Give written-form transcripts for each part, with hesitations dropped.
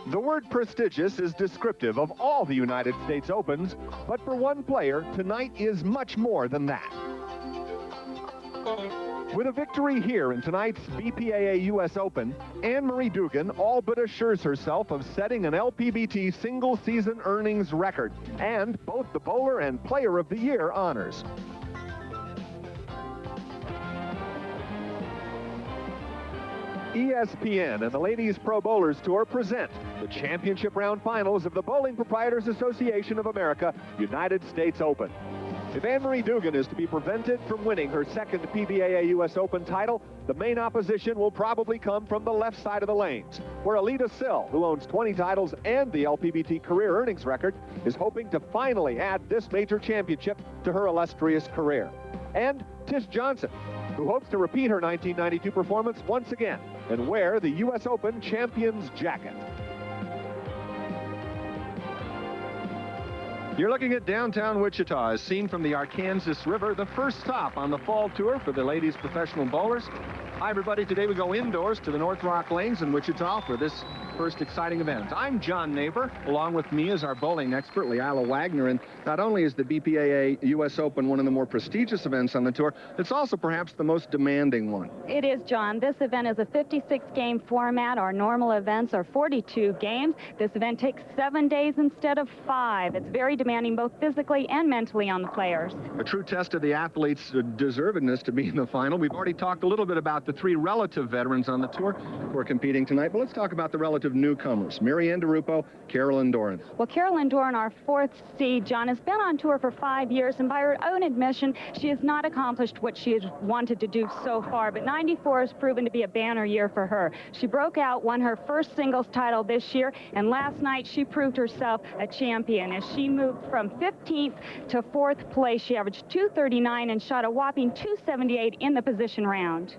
The word prestigious is descriptive of all the United States Opens, but for one player, tonight is much more than that. With a victory here in tonight's BPAA U.S. Open, Anne-Marie Dugan all but assures herself of setting an LPBT single-season earnings record and both the Bowler and Player of the Year honors. ESPN and the Ladies Pro Bowlers Tour present the championship round finals of the Bowling Proprietors Association of America United States Open. If Anne-Marie Dugan is to be prevented from winning her second PBAA U.S. Open title, the main opposition will probably come from the left side of the lanes, where Alita Sill, who owns 20 titles and the LPBT career earnings record, is hoping to finally add this major championship to her illustrious career. And Tish Johnson, who hopes to repeat her 1992 performance once again and wear the U.S. Open champion's jacket. You're looking at downtown Wichita, as seen from the Arkansas River, the first stop on the fall tour for the ladies professional bowlers. Hi, everybody. Today we go indoors to the North Rock Lanes in Wichita for this first exciting event. I'm John Neighbor. Along with me is our bowling expert, Leila Wagner. And not only is the BPAA U.S. Open one of the more prestigious events on the tour, it's also perhaps the most demanding one. It is, John. This event is a 56-game format. Our normal events are 42 games. This event takes 7 days instead of 5. It's very demanding both physically and mentally on the players. A true test of the athletes' deservedness to be in the final. We've already talked a little bit about the three relative veterans on the tour who are competing tonight, but let's talk about the relative newcomers. Maryann Dupo, Carolyn Dorne. Well, Carolyn Dorne, our fourth seed, John, has been on tour for 5 years, and by her own admission, she has not accomplished what she has wanted to do so far, but 94 has proven to be a banner year for her. She broke out, won her first singles title this year, and last night she proved herself a champion as she moved from 15th to 4th place. She averaged 239 and shot a whopping 278 in the position round.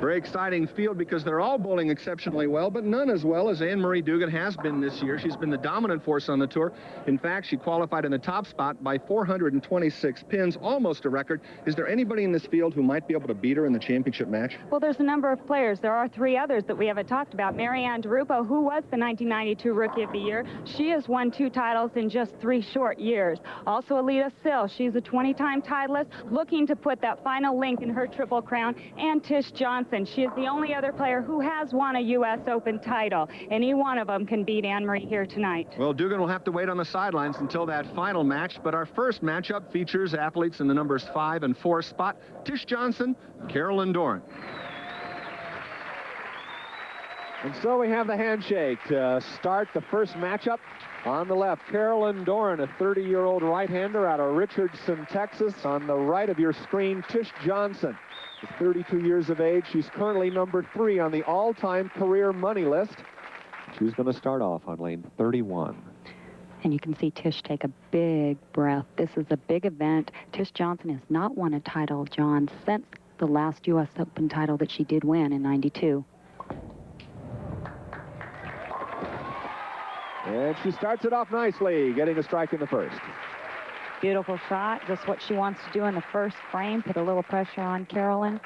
Very exciting field because they're all bowling exceptionally well, but none as well as Anne-Marie Dugan has been this year. She's been the dominant force on the tour. In fact, she qualified in the top spot by 426 pins, almost a record. Is there anybody in this field who might be able to beat her in the championship match? Well, there's a number of players. There are 3 others that we haven't talked about. Maryann Dupo, who was the 1992 Rookie of the Year. She has won 2 titles in just 3 short years. Also, Alita Sil. She's a 20-time titleist, looking to put that final link in her Triple Crown. And Tish Johnson. She is the only other player who has won a U.S. Open title. Any one of them can beat Anne-Marie here tonight. Well, Dugan will have to wait on the sidelines until that final match, but our first matchup features athletes in the numbers 5 and 4 spot. Tish Johnson, Carolyn Dorne. And so we have the handshake to start the first matchup. On the left, Carolyn Dorne, a 30-year-old right-hander out of Richardson, Texas. On the right of your screen, Tish Johnson. She's 32 years of age. She's currently number 3 on the all-time career money list. She's going to start off on lane 31. And you can see Tish take a big breath. This is a big event. Tish Johnson has not won a title, John, since the last U.S. Open title that she did win in '92. And she starts it off nicely, getting a strike in the first. Beautiful shot, just what she wants to do in the first frame, put a little pressure on Carolyn.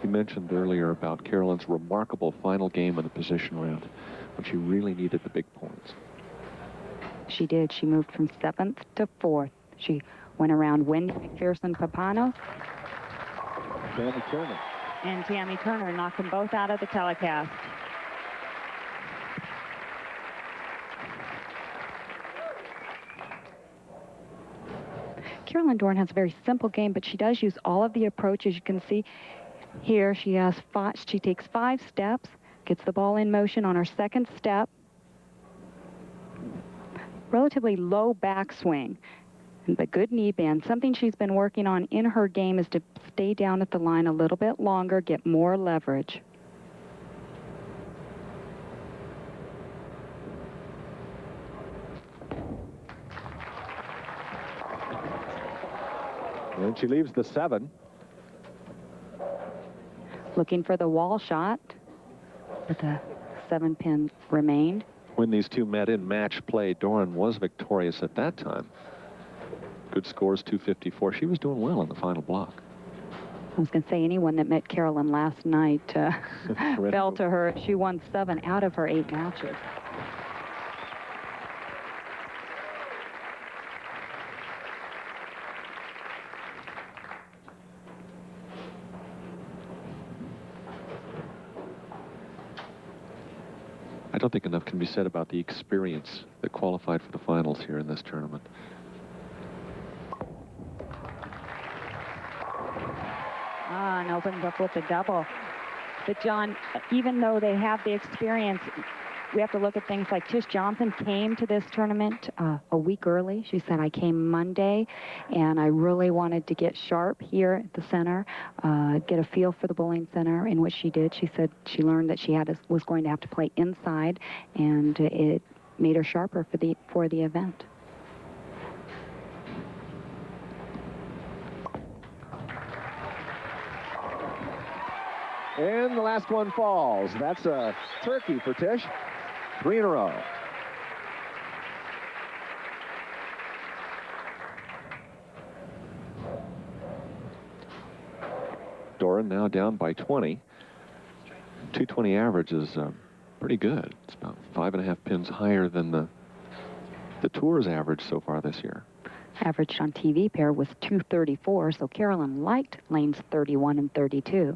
You mentioned earlier about Carolyn's remarkable final game in the position round, when she really needed the big points. She did. She moved from 7th to 4th. She went around Wendy McPherson-Papanos. Tammy Turner. And Tammy Turner knocked them both out of the telecast. Carolyn Dorne has a very simple game, but she does use all of the approaches. You can see here she has 5. She takes 5 steps, gets the ball in motion on her second step. Relatively low backswing, but good knee bend. Something she's been working on in her game is to stay down at the line a little bit longer, get more leverage. And she leaves the 7. Looking for the wall shot, but the 7-pin remained. When these two met in match play, Dorne was victorious at that time. Good scores, 254. She was doing well in the final block. I was going to say anyone that met Carolyn last night fell to her. She won 7 out of her 8 matches. I don't think enough can be said about the experience that qualified for the finals here in this tournament. And opens up with a double. But John, even though they have the experience, we have to look at things like Tish Johnson came to this tournament a week early. She said, I came Monday, and I really wanted to get sharp here at the center, get a feel for the bowling center, in which she did. She said she learned that she was going to have to play inside, and it made her sharper for the event. And the last one falls. That's a turkey for Tish. 3 in a row. Dorne now down by 20. 220 average is pretty good. It's about 5.5 pins higher than the tour's average so far this year. Averaged on TV pair was 234, so Carolyn liked lanes 31 and 32.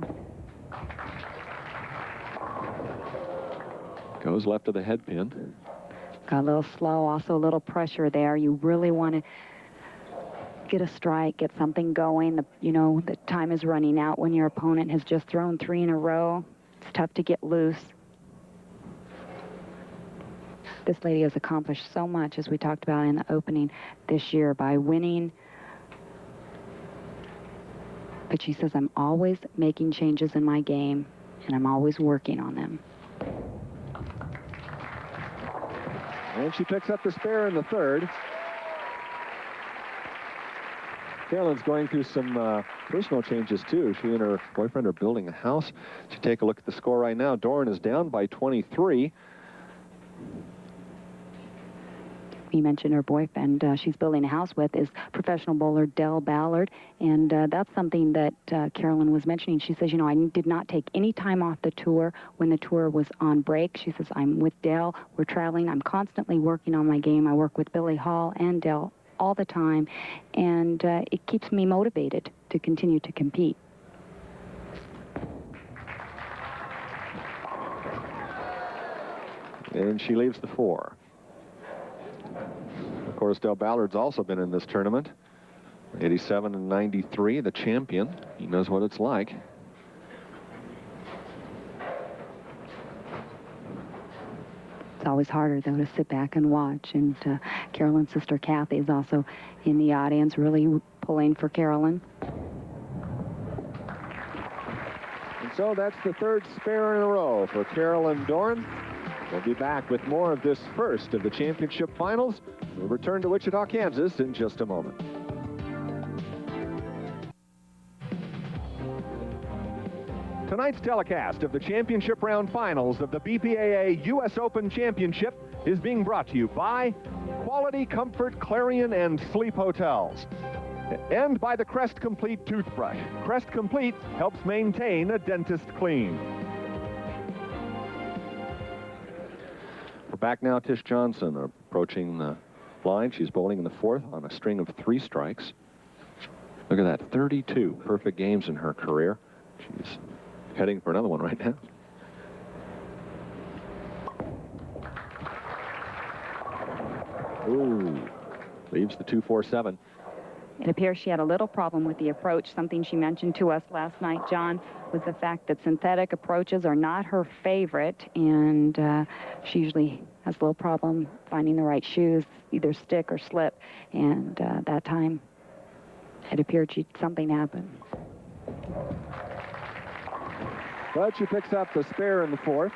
Goes left of the head pin. Got a little slow, also a little pressure there. You really want to get a strike, get something going. The time is running out when your opponent has just thrown 3 in a row. It's tough to get loose. This lady has accomplished so much, as we talked about in the opening this year, by winning. But she says, I'm always making changes in my game, and I'm always working on them. And she picks up the spare in the third. Carolyn's going through some personal changes, too. She and her boyfriend are building a house. To take a look at the score right now, Dorne is down by 23. You mentioned her boyfriend she's building a house with is professional bowler Del Ballard, and that's something that Carolyn was mentioning. She says, I did not take any time off the tour when the tour was on break. She says, I'm with Del, we're traveling, I'm constantly working on my game. I work with Billy Hall and Del all the time, and it keeps me motivated to continue to compete. And she leaves the 4. Of course, Del Ballard's also been in this tournament. 87 and 93, the champion. He knows what it's like. It's always harder, though, to sit back and watch. And Carolyn's sister Kathy is also in the audience, really pulling for Carolyn. And so that's the 3rd spare in a row for Carolyn Dorne. We'll be back with more of this first of the championship finals. We'll return to Wichita, Kansas in just a moment. Tonight's telecast of the championship round finals of the BPAA U.S. Open Championship is being brought to you by Quality Comfort Clarion and Sleep Hotels, and by the Crest Complete toothbrush. Crest Complete helps maintain a dentist clean. We're back now. Tish Johnson approaching the line. She's bowling in the 4th on a string of 3 strikes. Look at that, 32 perfect games in her career. She's heading for another one right now. Ooh, leaves the 2-4-7. It appears she had a little problem with the approach. Something she mentioned to us last night, John, was the fact that synthetic approaches are not her favorite, and she usually has a little problem finding the right shoes, either stick or slip, and that time it appeared something happened. But she picks up the spare in the 4th.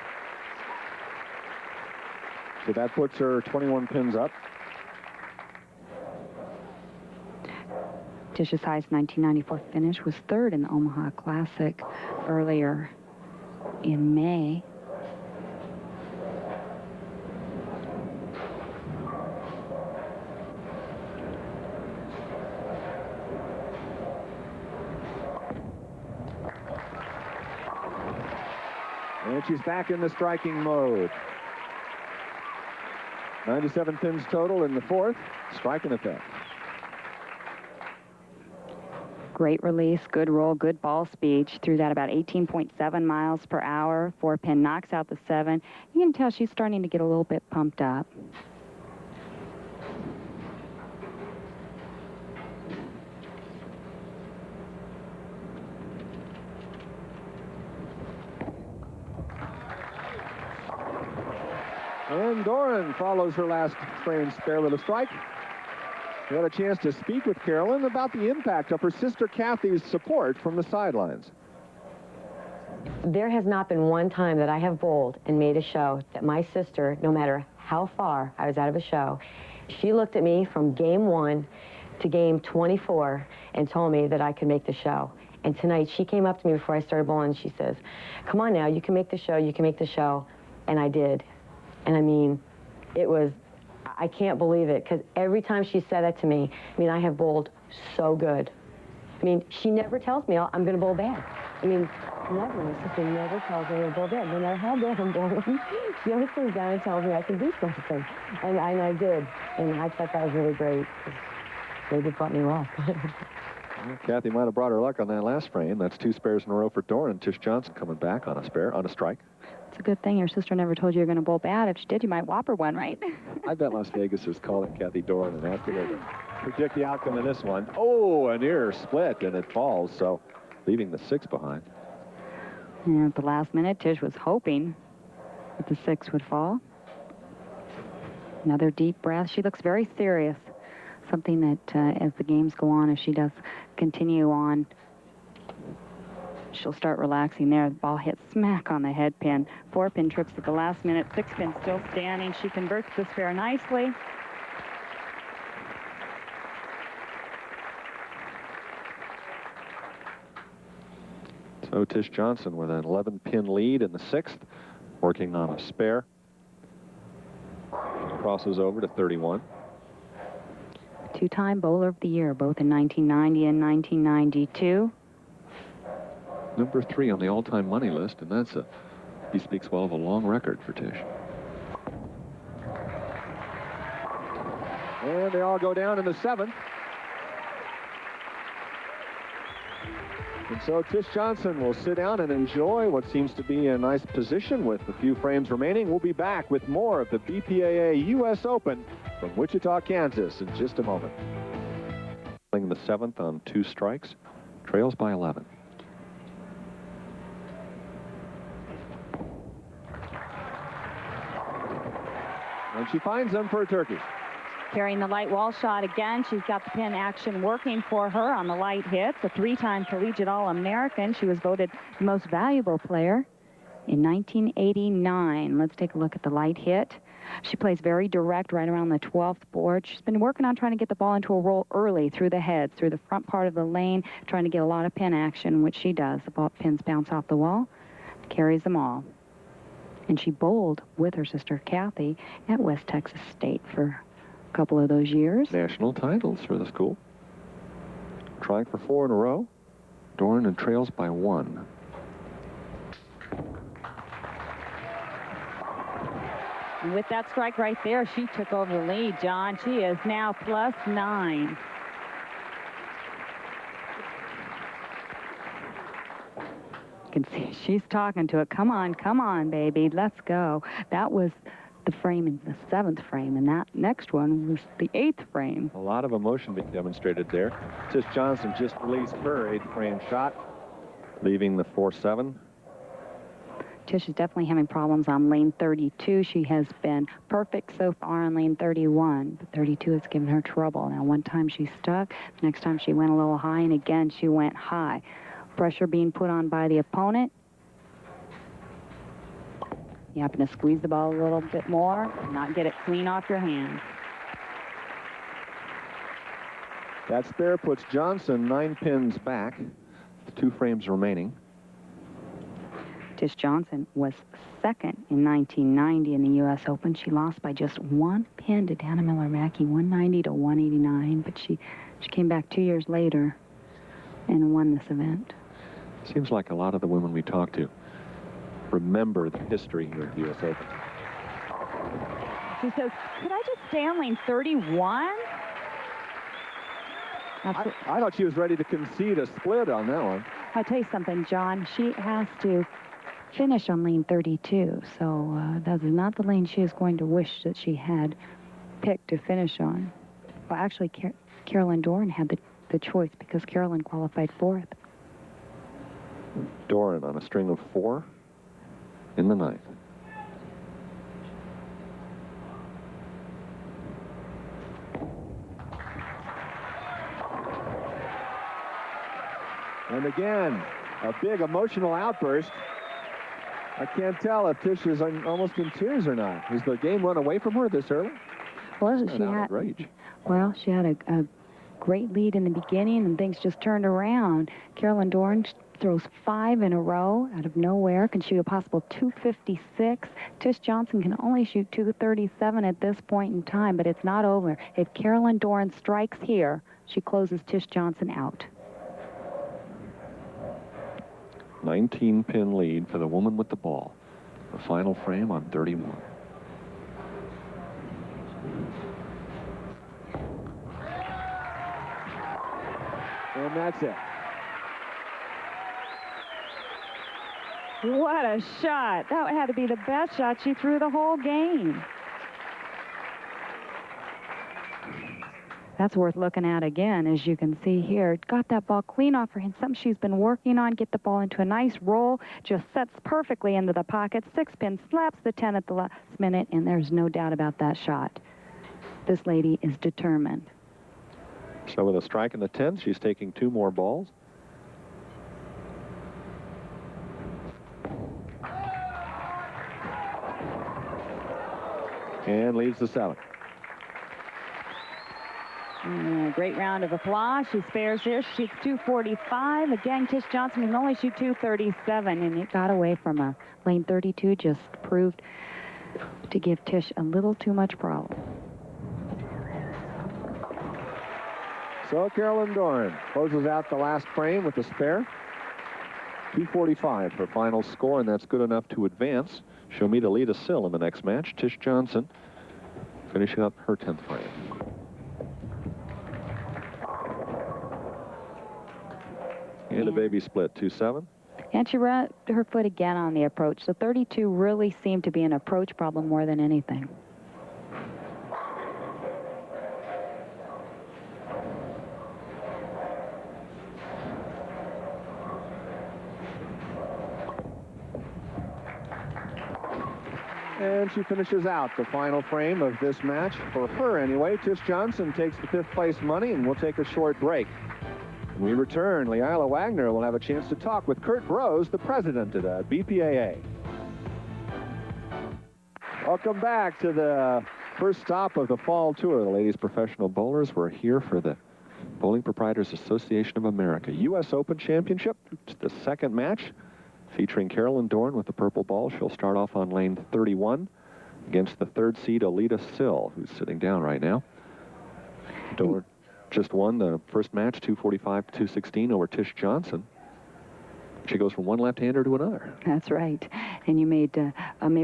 So that puts her 21 pins up. Tish's highest 1994 finish was 3rd in the Omaha Classic earlier in May. And she's back in the striking mode. 97 pins total in the fourth. Striking effect. Great release, good roll, good ball speed. She threw that about 18.7 miles per hour. 4-pin knocks out the 7. You can tell she's starting to get a little bit pumped up. And Dorne follows her last frame spare with a strike. We had a chance to speak with Carolyn about the impact of her sister Kathy's support from the sidelines. There has not been one time that I have bowled and made a show that my sister, no matter how far I was out of a show, she looked at me from game 1 to game 24 and told me that I could make the show. And tonight she came up to me before I started bowling and she says, "Come on now, you can make the show, you can make the show." And I did. And I mean, it was, I can't believe it, because every time she said that to me, I mean, I have bowled so good. I mean, she never tells me I'm going to bowl bad. I mean, never. My sister never tells me I'm going to bowl bad. No matter how bad I'm bowling, she always comes down and tells me I can do something. And I did. And I thought that was really great. Maybe it brought me luck. Well, Kathy might have brought her luck on that last frame. That's 2 spares in a row for Dorne, and Tish Johnson coming back on a spare, on a strike. It's a good thing your sister never told you you're going to bowl bad. If she did, you might whop her one, right? I bet Las Vegas is calling Kathy Dorne and asking her to predict the outcome of this one. Oh, a near split, and it falls, so leaving the 6 behind. And at the last minute, Tish was hoping that the 6 would fall. Another deep breath. She looks very serious. Something that, as the games go on, if she does continue on, she'll start relaxing there. The ball hits smack on the head pin. 4-pin trips at the last minute. 6-pin still standing. She converts the spare nicely. So Tish Johnson with an 11-pin lead in the 6th, working on a spare. Crosses over to 31. 2-time Bowler of the Year, both in 1990 and 1992. Number 3 on the all-time money list, and that's he speaks well of a long record for Tish. And they all go down in the 7th. And so Tish Johnson will sit down and enjoy what seems to be a nice position with a few frames remaining. We'll be back with more of the BPAA U.S. Open from Wichita, Kansas in just a moment. Playing the 7th on 2 strikes, trails by 11. And she finds them for a turkey. Carrying the light wall shot again. She's got the pin action working for her on the light hits. A 3-time collegiate All-American. She was voted the most valuable player in 1989. Let's take a look at the light hit. She plays very direct right around the 12th board. She's been working on trying to get the ball into a roll early through the heads, through the front part of the lane, trying to get a lot of pin action, which she does. The ball pins bounce off the wall, carries them all. And she bowled with her sister Kathy at West Texas State for couple of those years. National titles for the school. Trying for 4 in a row. Dorne and trails by 1. And with that strike right there, she took over the lead, John. She is now +9. You can see she's talking to it. Come on, baby, let's go. That was the frame in the 7th frame, and that next one was the 8th frame. A lot of emotion being demonstrated there. Tish Johnson just released her 8th frame shot, leaving the 4-7. Tish is definitely having problems on lane 32. She has been perfect so far on lane 31, but 32 has given her trouble. Now, one time she stuck, the next time she went a little high, and again she went high. Pressure being put on by the opponent. You happen to squeeze the ball a little bit more, not get it clean off your hand. That spare puts Johnson 9 pins back, 2 frames remaining. Tish Johnson was 2nd in 1990 in the U.S. Open. She lost by just 1 pin to Dana Miller-Mackey, 190 to 189, but she came back 2 years later and won this event. Seems like a lot of the women we talk to remember the history here at the U.S. Open. She says, could I just stay on lane 31? I thought she was ready to concede a split on that one. I'll tell you something, John. She has to finish on lane 32, so that is not the lane she is going to wish that she had picked to finish on. Well, actually, Carolyn Dorne had the choice because Carolyn qualified 4th. Dorne on a string of 4 in the 9th. And again, a big emotional outburst. I can't tell if Tish is almost in tears or not. Is the game run away from her this early? Well, she had a great lead in the beginning, and things just turned around. Carolyn Dorne throws 5 in a row out of nowhere, can shoot a possible 256. Tish Johnson can only shoot 237 at this point in time, but it's not over. If Carolyn Dorne strikes here, she closes Tish Johnson out. 19-pin lead for the woman with the ball. The final frame on 31. And that's it. What a shot. That had to be the best shot she threw the whole game. That's worth looking at again, as you can see here. Got that ball clean off her hand, something she's been working on. Get the ball into a nice roll. Just sets perfectly into the pocket. 6-pin, slaps the 10 at the last minute, and there's no doubt about that shot. This lady is determined. So with a strike in the 10th, she's taking 2 more balls. And leaves the 7th. Great round of applause. She spares here. She shoots 245. Again, Tish Johnson can only shoot 237, and it got away from her. Lane 32 just proved to give Tish a little too much problem. So Carolyn Dorne closes out the last frame with a spare. 245 her final score, and that's good enough to advance. She'll meet Alita Sil in the next match. Tish Johnson finishing up her 10th frame. And a baby split, 2-7. And she ran her foot again on the approach. So 32 really seemed to be an approach problem more than anything. And she finishes out the final frame of this match. For her, anyway, Tish Johnson takes the 5th place money, and we'll take a short break. When we return, Leila Wagner will have a chance to talk with Kurt Brose, the president of the BPAA. Welcome back to the first stop of the fall tour. The ladies' professional bowlers were here for the Bowling Proprietors Association of America U.S. Open Championship. It's the 2nd match featuring Carolyn Dorne with the purple ball. She'll start off on lane 31 against the 3rd seed Alita Sil, who's sitting down right now. Dorne just won the first match, 245-216 over Tish Johnson. She goes from one left-hander to another. That's right. And you may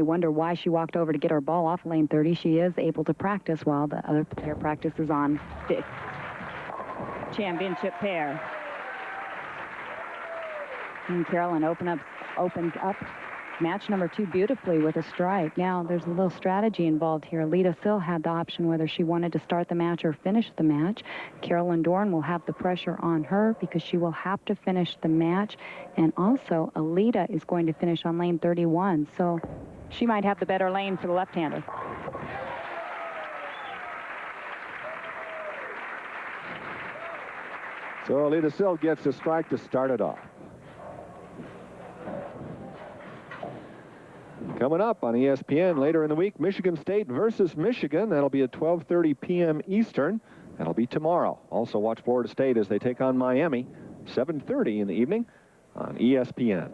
wonder why she walked over to get her ball off lane 30. She is able to practice while the other player practices on the championship pair. And Carolyn opens up match number 2 beautifully with a strike. Now, there's a little strategy involved here. Alita Sil had the option whether she wanted to start the match or finish the match. Carolyn Dorne will have the pressure on her because she will have to finish the match. And also, Alita is going to finish on lane 31, so she might have the better lane for the left-hander. So Alita Sil gets a strike to start it off. Coming up on ESPN later in the week, Michigan State versus Michigan. That'll be at 12:30 p.m. Eastern. That'll be tomorrow. Also watch Florida State as they take on Miami, 7:30 in the evening on ESPN.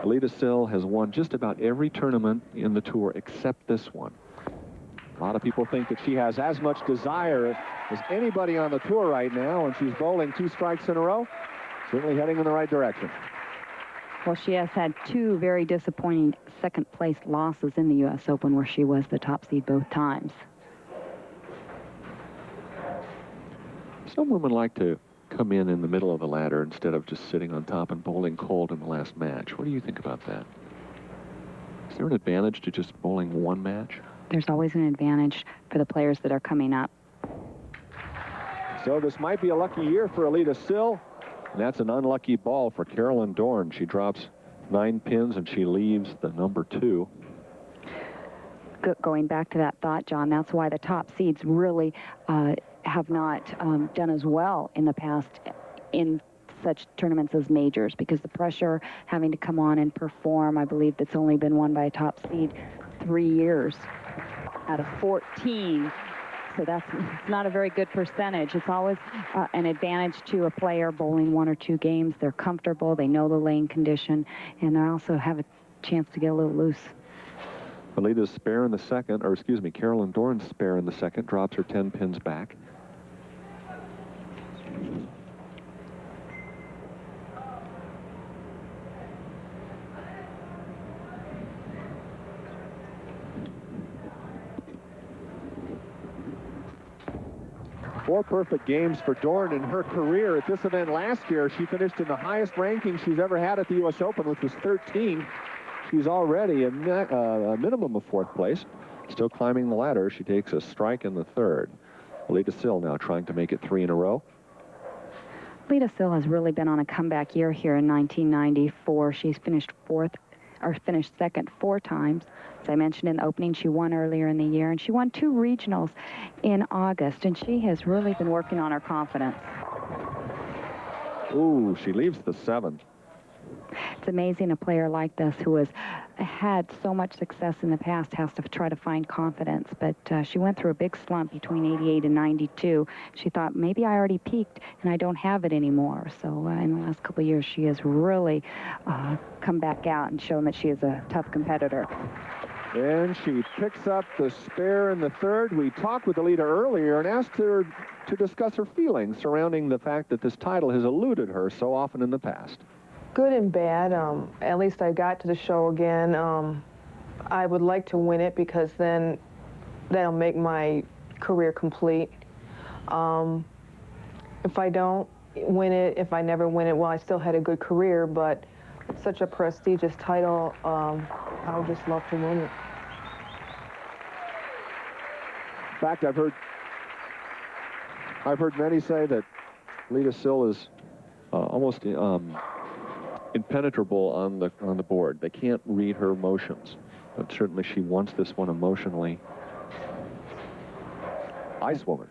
Alita Sil has won just about every tournament in the tour except this one. A lot of people think that she has as much desire as anybody on the tour right now, and she's bowling 2 strikes in a row. Certainly heading in the right direction. Well, she has had two very disappointing second-place losses in the U.S. Open where she was the top seed both times. Some women like to come in the middle of the ladder instead of just sitting on top and bowling cold in the last match. What do you think about that? Is there an advantage to just bowling one match? There's always an advantage for the players that are coming up. So this might be a lucky year for Alita Sill. And that's an unlucky ball for Carolyn Dorne. She drops 9 pins and she leaves the number 2. Going back to that thought, John, that's why the top seeds really have not done as well in the past in such tournaments as majors, because the pressure having to come on and perform, I believe that's only been won by a top seed 3 years out of 14. So that's not a very good percentage. It's always an advantage to a player bowling 1 or 2 games. They're comfortable, they know the lane condition, and they also have a chance to get a little loose. Alita's spare in the second, or excuse me, Carolyn Dorne's spare in the second, drops her 10 pins back. Four perfect games for Dorne in her career. At this event last year, she finished in the highest ranking she's ever had at the U.S. Open, which was 13. She's already a minimum of 4th place. Still climbing the ladder. She takes a strike in the 3rd. Alita Sil now trying to make it 3 in a row. Alita Sill has really been on a comeback year here in 1994. She's finished second 4 times. As I mentioned in the opening, she won earlier in the year, and she won 2 regionals in August, and she has really been working on her confidence. Ooh, she leaves the 7. It's amazing a player like this who has had so much success in the past has to try to find confidence, but she went through a big slump between 88 and 92. She thought, maybe I already peaked and I don't have it anymore. So in the last couple of years, she has really come back out and shown that she is a tough competitor. And she picks up the spare in the 3rd. We talked with Alita earlier and asked her to discuss her feelings surrounding the fact that this title has eluded her so often in the past. Good and bad. At least I got to the show again. I would like to win it because then that'll make my career complete. If I don't win it, if I never win it, well, I still had a good career, but it's such a prestigious title, I would just love to win it. In fact, I've heard many say that Alita Sil is almost impenetrable on the board. They can't read her emotions, but certainly she wants this one emotionally. Ice woman.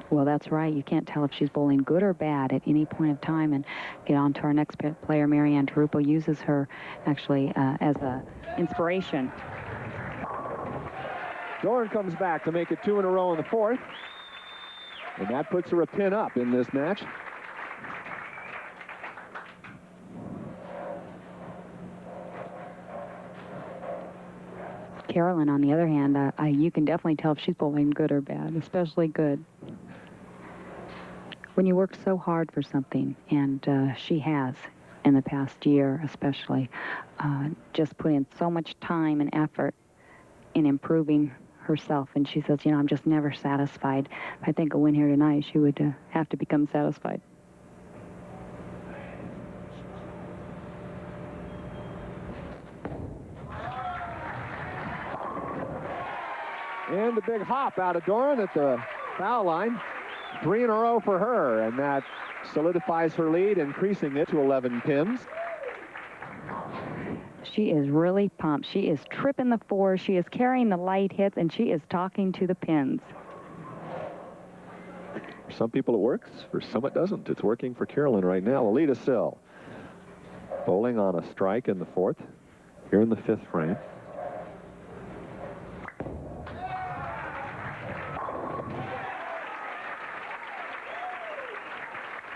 Well, that's right. You can't tell if she's bowling good or bad at any point of time. And get on to our next player, Maryann Dupo uses her actually as a inspiration. Dorne comes back to make it 2 in a row in the 4th. And that puts her a pin up in this match. Carolyn, on the other hand, you can definitely tell if she's bowling good or bad, especially good. When you work so hard for something, and she has in the past year especially, just put in so much time and effort in improving herself, and she says, you know, I'm just never satisfied. I think a win here tonight, she would have to become satisfied. And the big hop out of Dorne at the foul line. 3 in a row for her, and that solidifies her lead, increasing it to 11 pins. She is really pumped. She is tripping the 4. She is carrying the light hits, and she is talking to the pins. For some people it works, for some it doesn't. It's working for Carolyn right now. Alita Sil bowling on a strike in the 4th, here in the 5th frame.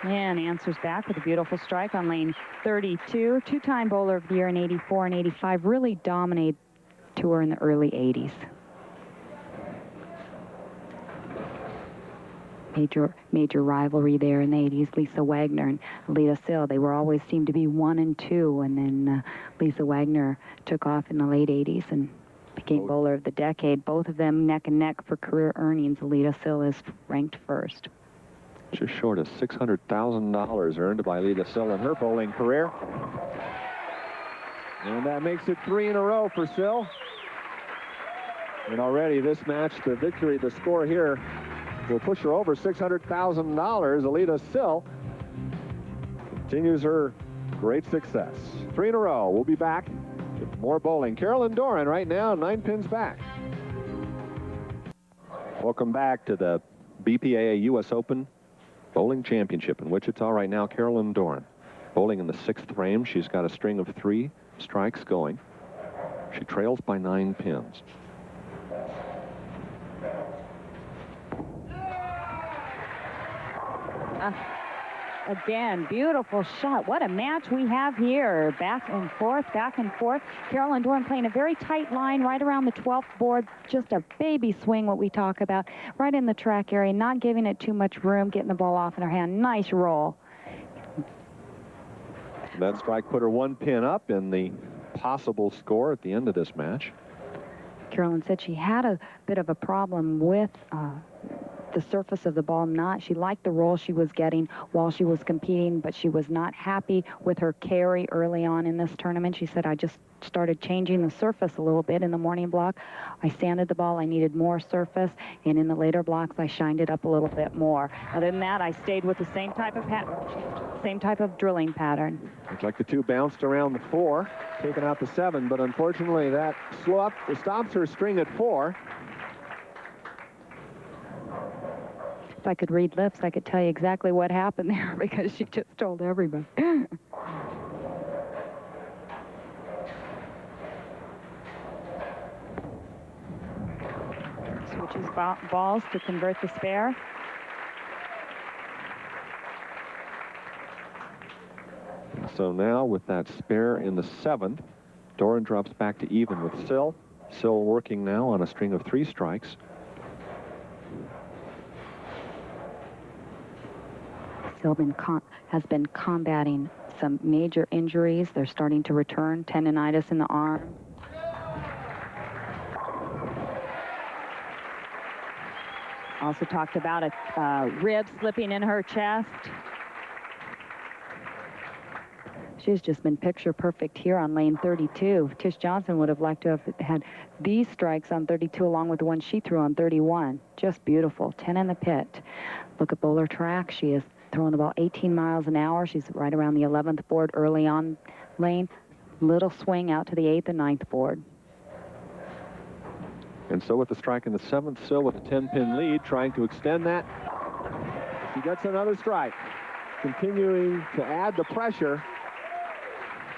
And answers back with a beautiful strike on lane 32. 2-time bowler of the year in 84 and 85. Really dominated tour in the early 80s. major rivalry there in the 80s. Lisa Wagner and Alita Sil, they were always seemed to be 1 and 2, and then Lisa Wagner took off in the late 80s and became bowler of the decade. Both of them neck and neck for career earnings. Alita Sil is ranked first. Just short of $600,000 earned by Alita Sil in her bowling career. And that makes it 3 in a row for Sil. And already this match, the victory, the score here will push her over $600,000. Alita Sil continues her great success. 3 in a row. We'll be back with more bowling. Carolyn Dorne right now, 9 pins back. Welcome back to the BPAA U.S. Open Bowling Championship in Wichita right now. Carolyn Dorne bowling in the 6th frame. She's got a string of 3 strikes going. She trails by 9 pins. Again, beautiful shot. What a match we have here. Back and forth, back and forth. Carolyn Dorne playing a very tight line right around the 12th board. Just a baby swing, what we talk about. Right in the track area, not giving it too much room, getting the ball off in her hand. Nice roll. That strike put her 1 pin up in the possible score at the end of this match. Carolyn said she had a bit of a problem with the surface of the ball. She liked the roll she was getting while she was competing, but she was not happy with her carry early on in this tournament. She said, I just started changing the surface a little bit in the morning block. I sanded the ball. I needed more surface, and in the later blocks, I shined it up a little bit more. Other than that, I stayed with the same type of drilling pattern. Looks like the 2 bounced around the 4, taking out the 7, but unfortunately that stops her string at 4. If I could read lips, I could tell you exactly what happened there because she just told everybody. Switches balls to convert the spare. So now with that spare in the 7th, Dorne drops back to even with Sil. Sil working now on a string of 3 strikes. Sil has been combating some major injuries. They're starting to return. Tendonitis in the arm. Also talked about a rib slipping in her chest. She's just been picture perfect here on lane 32. Tish Johnson would have liked to have had these strikes on 32 along with the one she threw on 31. Just beautiful. 10 in the pit. Look at bowler track. She is throwing the ball 18 miles an hour. She's right around the 11th board early on lane. Little swing out to the 8th and 9th board. And so with the strike in the 7th, Sil with a 10-pin lead, trying to extend that. She gets another strike. Continuing to add the pressure.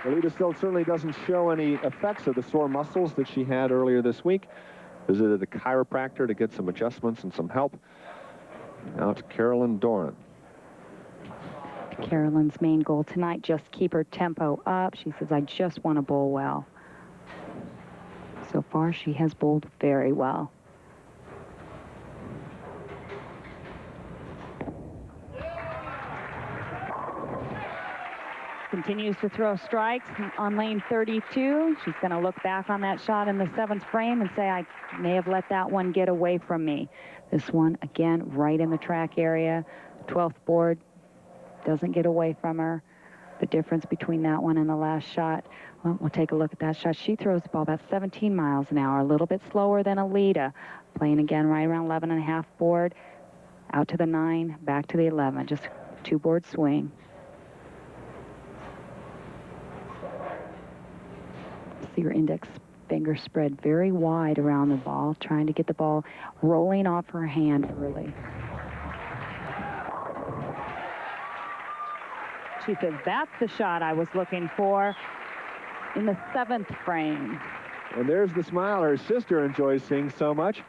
Alita Sil certainly doesn't show any effects of the sore muscles that she had earlier this week. Visited a chiropractor to get some adjustments and some help. Now it's Carolyn Dorne. Carolyn's main goal tonight, just keep her tempo up. She says, I just want to bowl well. So far, she has bowled very well. Continues to throw strikes on lane 32. She's going to look back on that shot in the 7th frame and say, I may have let that one get away from me. This one, again, right in the track area. 12th board. Doesn't get away from her. The difference between that one and the last shot, well, we'll take a look at that shot. She throws the ball about 17 miles an hour, a little bit slower than Alita. Playing again right around 11.5 board, out to the 9, back to the 11. Just 2-board swing. See her index finger spread very wide around the ball, trying to get the ball rolling off her hand early. She says, that's the shot I was looking for in the 7th frame. And there's the smile her sister enjoys seeing so much.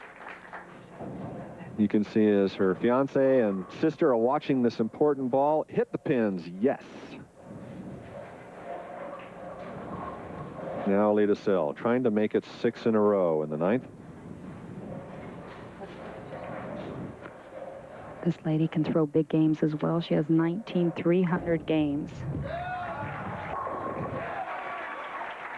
You can see as her fiance and sister are watching this important ball hit the pins. Yes. Now Alita Sil trying to make it 6 in a row in the 9th. This lady can throw big games as well. She has 19 300 games.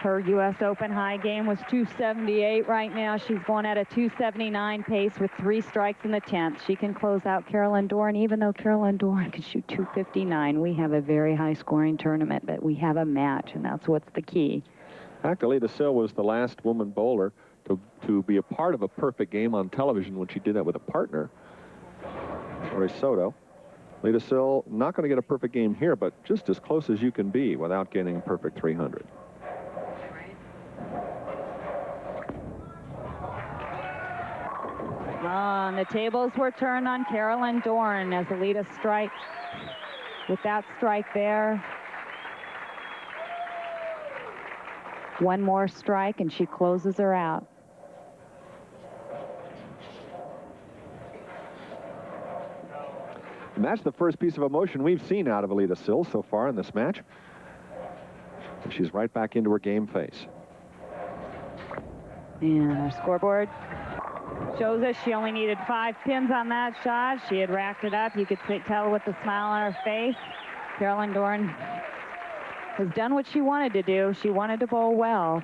Her U.S. Open high game was 278. Right now, she's going at a 279 pace with 3 strikes in the 10th. She can close out Carolyn Dorne, even though Carolyn Dorne can shoot 259. We have a very high-scoring tournament, but we have a match, and that's what's the key. In fact, Alita Sil was the last woman bowler to be a part of a perfect game on television when she did that with a partner, Ori Soto. Alita Sil not going to get a perfect game here, but just as close as you can be without getting a perfect 300. And the tables were turned on Carolyn Dorne as Alita strike. With that strike there, one more strike and she closes her out. And that's the first piece of emotion we've seen out of Alita Sil so far in this match. And she's right back into her game face. And our scoreboard shows us she only needed 5 pins on that shot. She had racked it up. You could tell with the smile on her face. Carolyn Dorne has done what she wanted to do. She wanted to bowl well.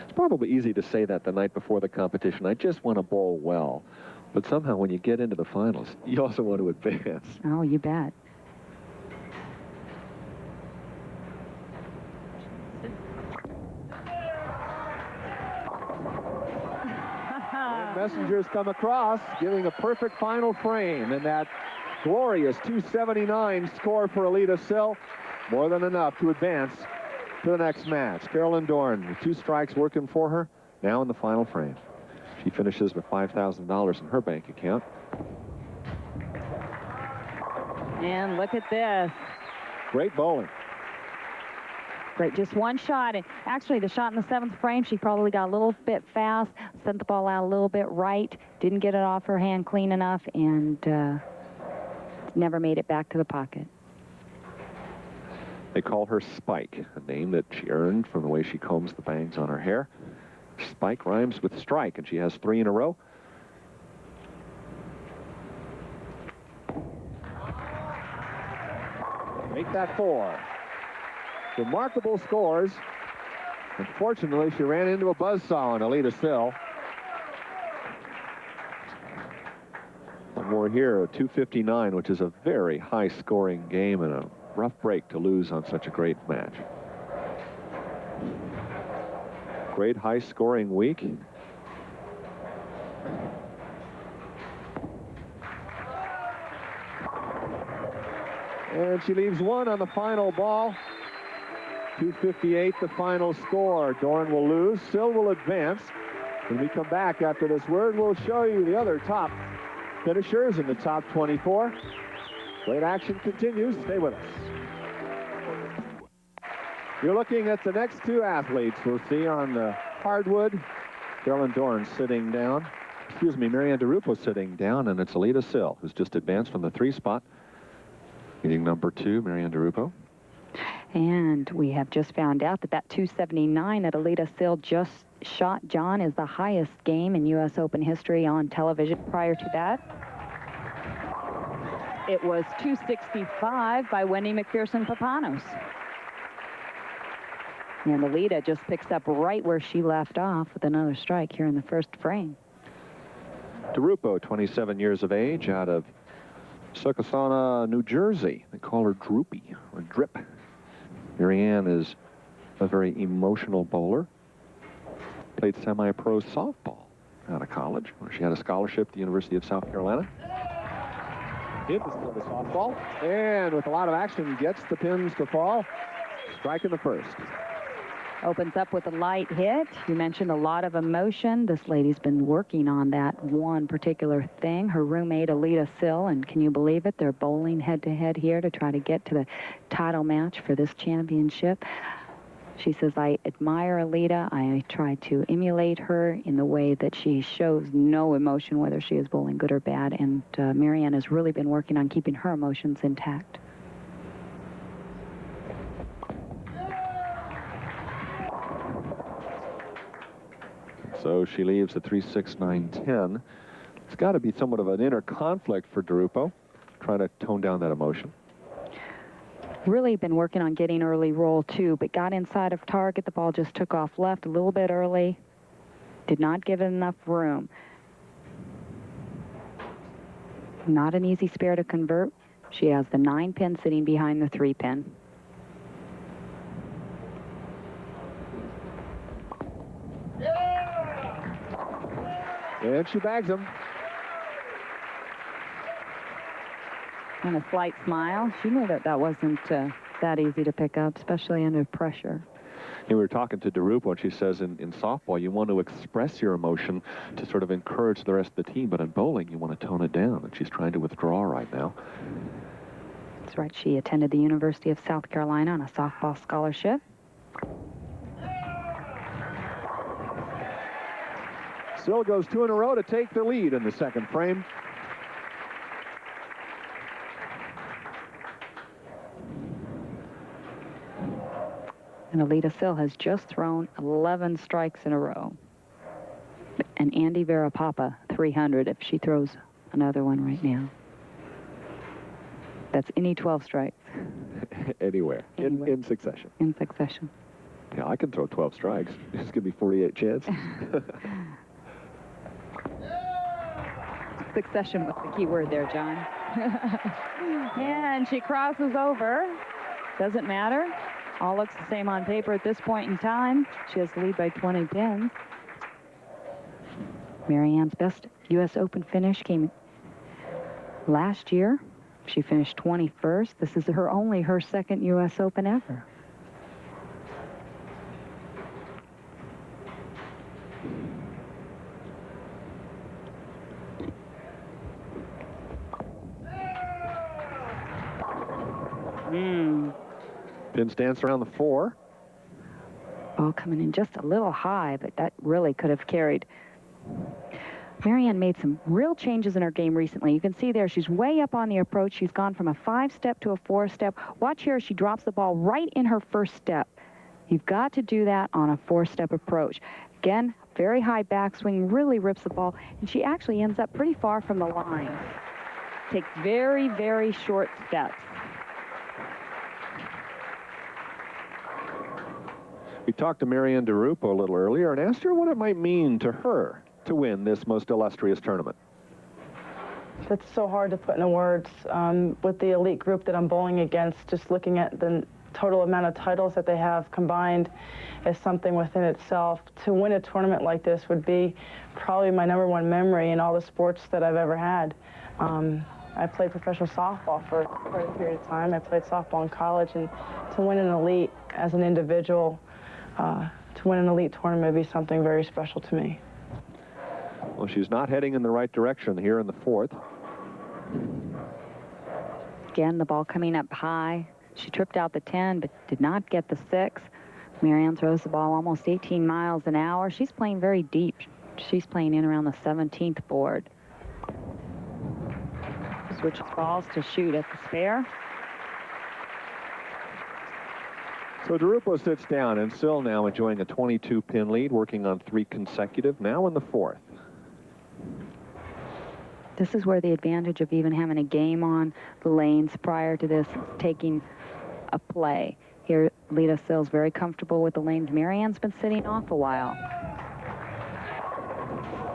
It's probably easy to say that the night before the competition. I just want to bowl well. But somehow when you get into the finals, you also want to advance. Oh, you bet. Messengers come across, giving a perfect final frame, and that glorious 279 score for Alita Sil, more than enough to advance to the next match. Carolyn Dorne with 2 strikes working for her, now in the final frame. She finishes with $5,000 in her bank account. And look at this. Great bowling. Great, just one shot. And actually, the shot in the 7th frame, she probably got a little bit fast, sent the ball out a little bit right, didn't get it off her hand clean enough, and never made it back to the pocket. They call her Spike, a name that she earned from the way she combs the bangs on her hair. Spike rhymes with strike, and she has 3 in a row. Make that 4. Remarkable scores. Unfortunately, she ran into a buzzsaw on Alita Sil. One more here, a 259, which is a very high-scoring game and a rough break to lose on such a great match. Great high-scoring week. And she leaves 1 on the final ball. 258 the final score. Dorne will lose. Sil will advance. When we come back after this word, we'll show you the other top finishers in the top 24. Great action continues. Stay with us. You're looking at the next 2 athletes we'll see on the hardwood. Carolyn Dorne sitting down. Excuse me, Maryann Dupo sitting down, and it's Alita Sil, who's just advanced from the 3 spot. Meeting number 2, Maryann Dupo. And we have just found out that 279 that Alita Sil just shot, John, is the highest game in U.S. Open history on television. Prior to that, it was 265 by Wendy McPherson-Papanos. And Alita just picks up right where she left off with another strike here in the 1st frame. Dupo, 27 years of age, out of Susquehanna, New Jersey. They call her Droopy, or Drip. Maryann is a very emotional bowler. Played semi-pro softball out of college, where she had a scholarship at the University of South Carolina. Hit the softball, and with a lot of action, gets the pins to fall. Strike in the 1st. Opens up with a light hit. You mentioned a lot of emotion. This lady's been working on that one particular thing. Her roommate, Alita Sil, and can you believe it? They're bowling head-to-head here to try to get to the title match for this championship. She says, I admire Alita. I try to emulate her in the way that she shows no emotion, whether she is bowling good or bad. And Maryann has really been working on keeping her emotions intact. So she leaves the 3-6-9-10. It's got to be somewhat of an inner conflict for Dupo, trying to tone down that emotion. Really been working on getting early roll, too, but got inside of target. The ball just took off left a little bit early. Did not give it enough room. Not an easy spare to convert. She has the 9-pin sitting behind the 3-pin. And she bags him. And a slight smile. She knew that that wasn't that easy to pick up, especially under pressure. We were talking to Dupo, and she says in softball, you want to express your emotion to sort of encourage the rest of the team, but in bowling, you want to tone it down, and she's trying to withdraw right now. That's right. She attended the University of South Carolina on a softball scholarship. Sill goes 2 in a row to take the lead in the second frame. And Alita Sill has just thrown 11 strikes in a row. And Andy Verapapa, 300 if she throws another one right now. That's any 12 strikes. Anywhere. Anywhere. In succession. In succession. Yeah, I can throw 12 strikes. It's going to be 48 chance. Succession was the key word there, John. And she crosses over. Doesn't matter. All looks the same on paper at this point in time. She has the lead by 20 pins. Maryann's best U.S. Open finish came last year. She finished 21st. This is only her second U.S. Open ever. Pins dance around the 4. Ball coming in just a little high, but that really could have carried. Maryann made some real changes in her game recently. You can see there she's way up on the approach. She's gone from a 5-step to a 4-step. Watch here, she drops the ball right in her first step. You've got to do that on a 4-step approach. Again, very high backswing, really rips the ball, and she actually ends up pretty far from the line. Takes very, very short steps. We talked to Maryann Dupo a little earlier and asked her what it might mean to her to win this most illustrious tournament. That's so hard to put into words. With the elite group that I'm bowling against, just looking at the total amount of titles that they have combined is something within itself. To win a tournament like this would be probably my #1 memory in all the sports that I've ever had. I played professional softball for quite a period of time. I played softball in college, and to win an elite as an individual, to win an elite tournament would be something very special to me. Well, she's not heading in the right direction here in the 4th. Again, the ball coming up high. She tripped out the 10, but did not get the 6. Maryann throws the ball almost 18 miles an hour. She's playing very deep. She's playing in around the 17th board. Switches balls to shoot at the spare. So Dupo sits down, and Sill now enjoying a 22-pin lead, working on 3 consecutive, now in the 4th. This is where the advantage of even having a game on the lanes prior to this taking a play. Here, Alita Sill's very comfortable with the lanes. Maryann's been sitting off a while.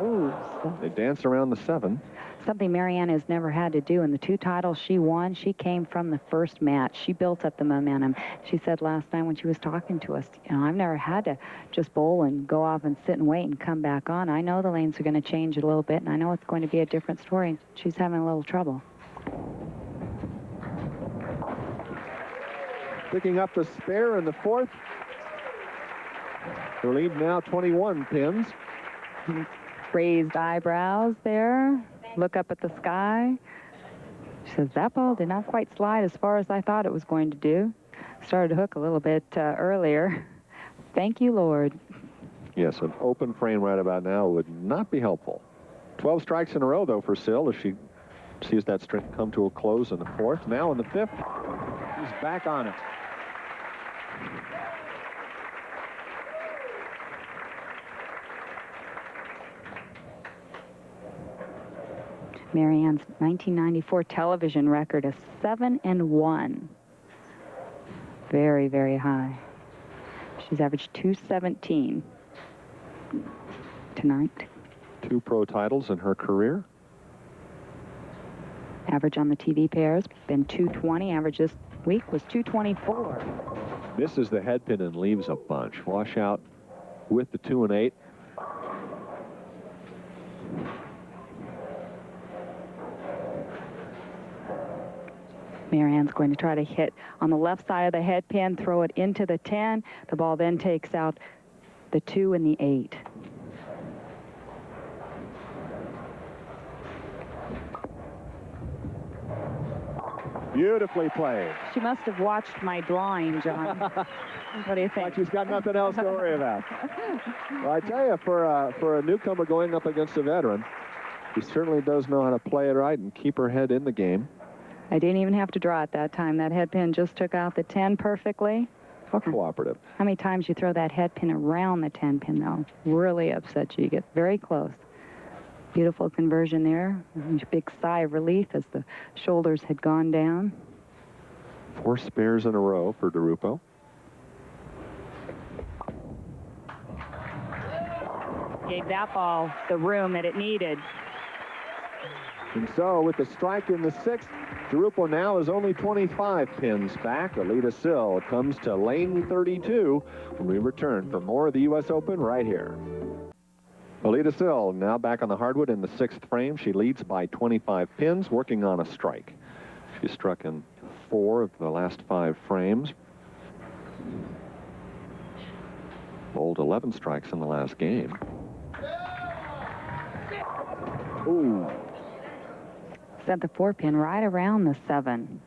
Ooh. They dance around the 7. Something Maryann has never had to do. In the 2 titles she won, she came from the first match. She built up the momentum. She said last time when she was talking to us, you know, I've never had to just bowl and go off and sit and wait and come back on. I know the lanes are going to change a little bit, and I know it's going to be a different story. She's having a little trouble. Picking up the spare in the 4th. Her lead now 21 pins. Raised eyebrows there. Look up at the sky. She says, that ball did not quite slide as far as I thought it was going to do. Started to hook a little bit earlier. Thank you, Lord. Yes, an open frame right about now would not be helpful. 12 strikes in a row, though, for Sill as she sees that string come to a close in the 4th. Now in the 5th, she's back on it. Maryann's 1994 television record is 7-1. Very, very high. She's averaged 217 tonight. 2 pro titles in her career. Average on the TV pairs been 220. Average this week was 224. Misses the head pin and leaves a bunch. Wash out with the 2 and 8. Maryann's going to try to hit on the left side of the head pin, throw it into the 10. The ball then takes out the 2 and the 8. Beautifully played. She must have watched my drawing, John. What do you think? Like she's got nothing else to worry about. Well, I tell you, for a newcomer going up against a veteran, she certainly does know how to play it right and keep her head in the game. I didn't even have to draw it that time. That head pin just took out the 10 perfectly. How cooperative. How many times you throw that head pin around the 10 pin, though, really upsets you. You get very close. Beautiful conversion there. A big sigh of relief as the shoulders had gone down. 4 spares in a row for Dupo. Gave that ball the room that it needed. And so, with the strike in the 6th, Dupo now is only 25 pins back. Alita Sill comes to lane 32 when we return for more of the U.S. Open right here. Alita Sill now back on the hardwood in the 6th frame. She leads by 25 pins, working on a strike. She struck in 4 of the last 5 frames. Bowled 11 strikes in the last game. Ooh. Sent the 4 pin right around the 7.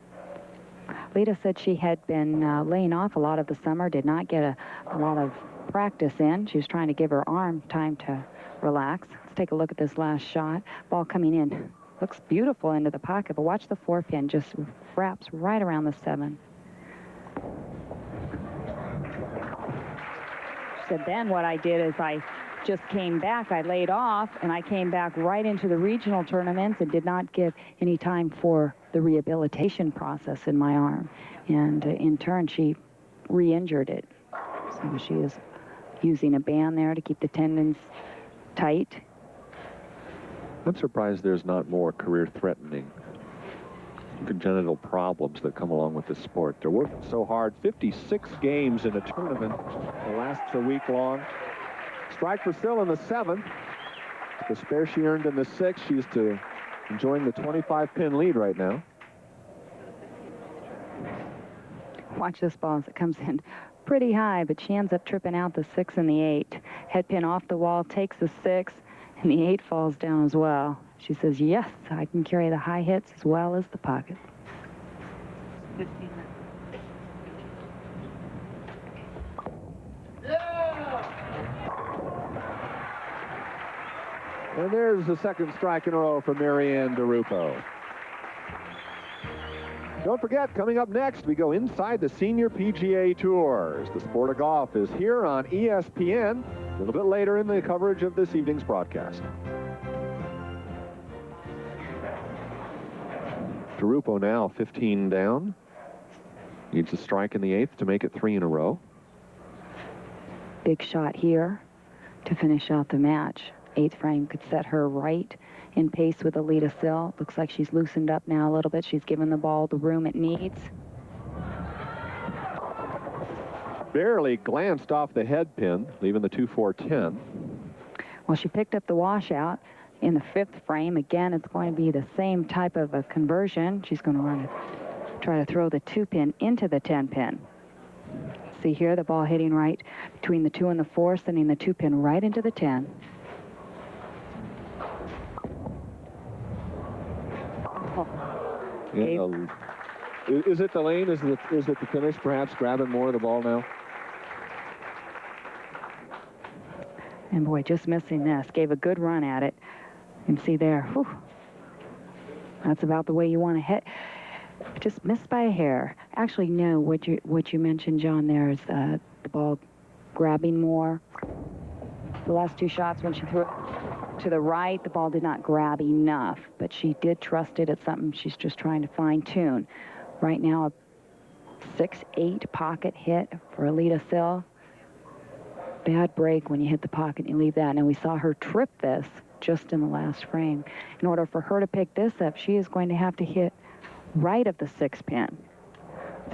Alita said she had been laying off a lot of the summer, did not get a lot of practice in. She was trying to give her arm time to relax. Let's take a look at this last shot. Ball coming in. Looks beautiful into the pocket, but watch the 4 pin just wraps right around the 7. She said then what I did is I just came back. I laid off, and I came back right into the regional tournaments and did not give any time for the rehabilitation process in my arm. And in turn, she re-injured it. So she is using a band there to keep the tendons tight. I'm surprised there's not more career-threatening congenital problems that come along with this sport. They're working so hard. 56 games in a tournament that lasts a week long. Strike for Sill in the 7th. The spare she earned in the 6th. She's enjoying the 25-pin lead right now. Watch this ball as it comes in pretty high, but she ends up tripping out the 6 and the 8. Head pin off the wall, takes the 6, and the 8 falls down as well. She says, yes, I can carry the high hits as well as the pocket. 15 minutes. And there's the 2nd strike in a row for Maryann Dupo. Don't forget, coming up next, we go inside the Senior PGA Tours. The sport of golf is here on ESPN a little bit later in the coverage of this evening's broadcast. Dupo now 15 down. Needs a strike in the 8th to make it 3 in a row. Big shot here to finish out the match. 8th frame could set her right in pace with Alita Sil. Looks like she's loosened up now a little bit. She's given the ball the room it needs. Barely glanced off the head pin, leaving the 2-4-10. Well, she picked up the washout in the 5th frame. Again, it's going to be the same type of a conversion. She's going to try to throw the 2 pin into the 10 pin. See here, the ball hitting right between the 2 and the 4, sending the 2 pin right into the 10. Yeah, is it the lane? Is it the finish? Perhaps grabbing more of the ball now? And boy, just missing this. Gave a good run at it. You can see there. Whew. That's about the way you want to hit. Just missed by a hair. Actually, no. What you mentioned, John, there is the ball grabbing more. The last 2 shots when she threw it to the right. The ball did not grab enough, but she did trust it. It's something she's just trying to fine-tune. Right now, a 6-8 pocket hit for Alita Sil. Bad break when you hit the pocket and you leave that. And we saw her trip this just in the last frame. In order for her to pick this up, she is going to have to hit right of the 6 pin.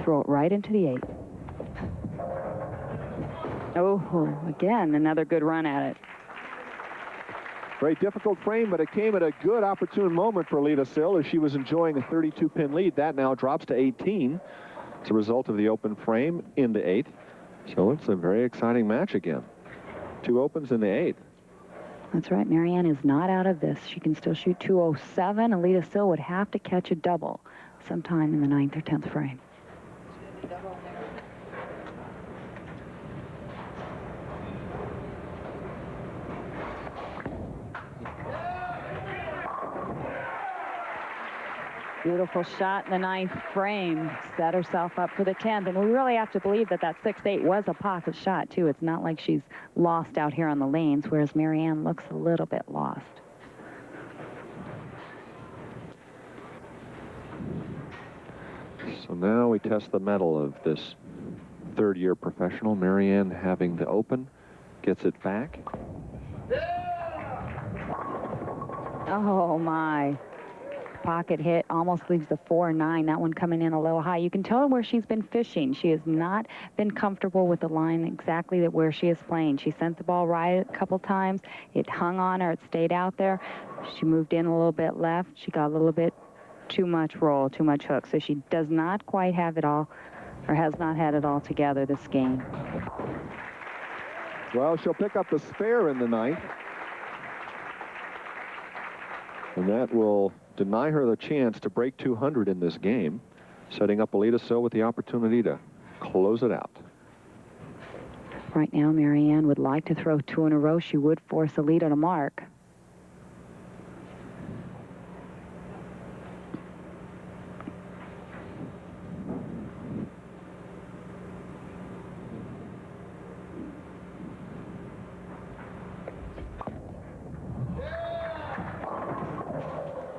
Throw it right into the 8. Oh, again, another good run at it. Very difficult frame, but it came at a good opportune moment for Alita Sil as she was enjoying a 32-pin lead. That now drops to 18 as a result of the open frame in the 8th. So it's a very exciting match again. 2 opens in the 8th. That's right. Maryann is not out of this. She can still shoot 207. Alita Sil would have to catch a double sometime in the 9th or 10th frame. Beautiful shot in the 9th frame. Set herself up for the 10th. And we really have to believe that that 6-8 was a pocket shot, too. It's not like she's lost out here on the lanes, whereas Maryann looks a little bit lost. So now we test the mettle of this third-year professional. Maryann having the open, gets it back. Oh, my. Pocket hit almost leaves the 4-9. That one coming in a little high. You can tell where she's been fishing. She has not been comfortable with the line exactly where she is playing. She sent the ball right a couple times. It hung on her. It stayed out there. She moved in a little bit left. She got a little bit too much roll, too much hook. So she does not quite have it all, or has not had it all together this game. Well, she'll pick up the spare in the 9th. And that will deny her the chance to break 200 in this game, setting up Alita Sil with the opportunity to close it out. Right now, Maryann would like to throw 2 in a row. She would force Alita to mark.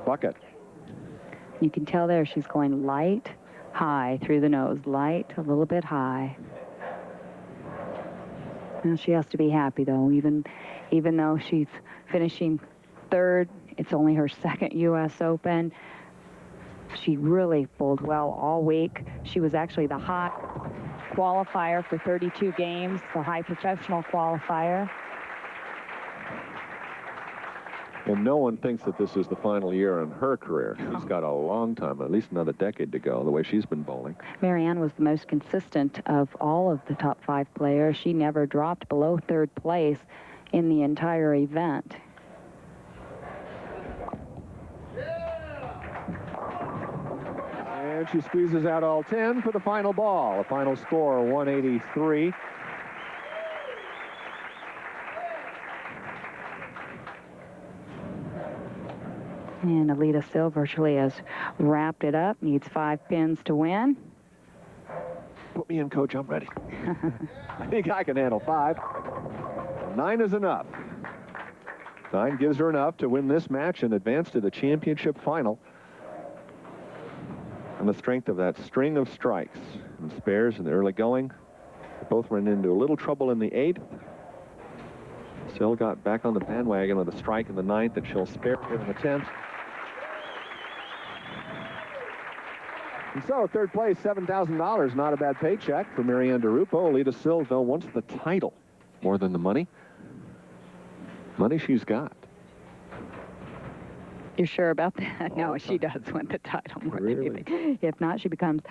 Bucket. You can tell there she's going light, high through the nose. Light, a little bit high. Now she has to be happy, though. Even though she's finishing 3rd, it's only her 2nd U.S. Open. She really bowled well all week. She was actually the hot qualifier for 32 games, the high professional qualifier. And no one thinks that this is the final year in her career. She's got a long time, at least another decade to go, the way she's been bowling. Maryann was the most consistent of all of the top 5 players. She never dropped below 3rd place in the entire event. And she squeezes out all 10 for the final ball. A final score, 183. And Alita Sil virtually has wrapped it up. Needs 5 pins to win. Put me in, Coach. I'm ready. I think I can handle 5. 9 is enough. 9 gives her enough to win this match and advance to the championship final. On the strength of that string of strikes and spares in the early going, both ran into a little trouble in the 8th. Sil got back on the bandwagon with a strike in the 9th that she'll spare here in the 10th. And so, 3rd place, $7,000. Not a bad paycheck for Maryann Dupo. Alita Sil, though, wants the title more than the money. Money she's got. You're sure about that? No, she does want the title more than anything. If not, she becomes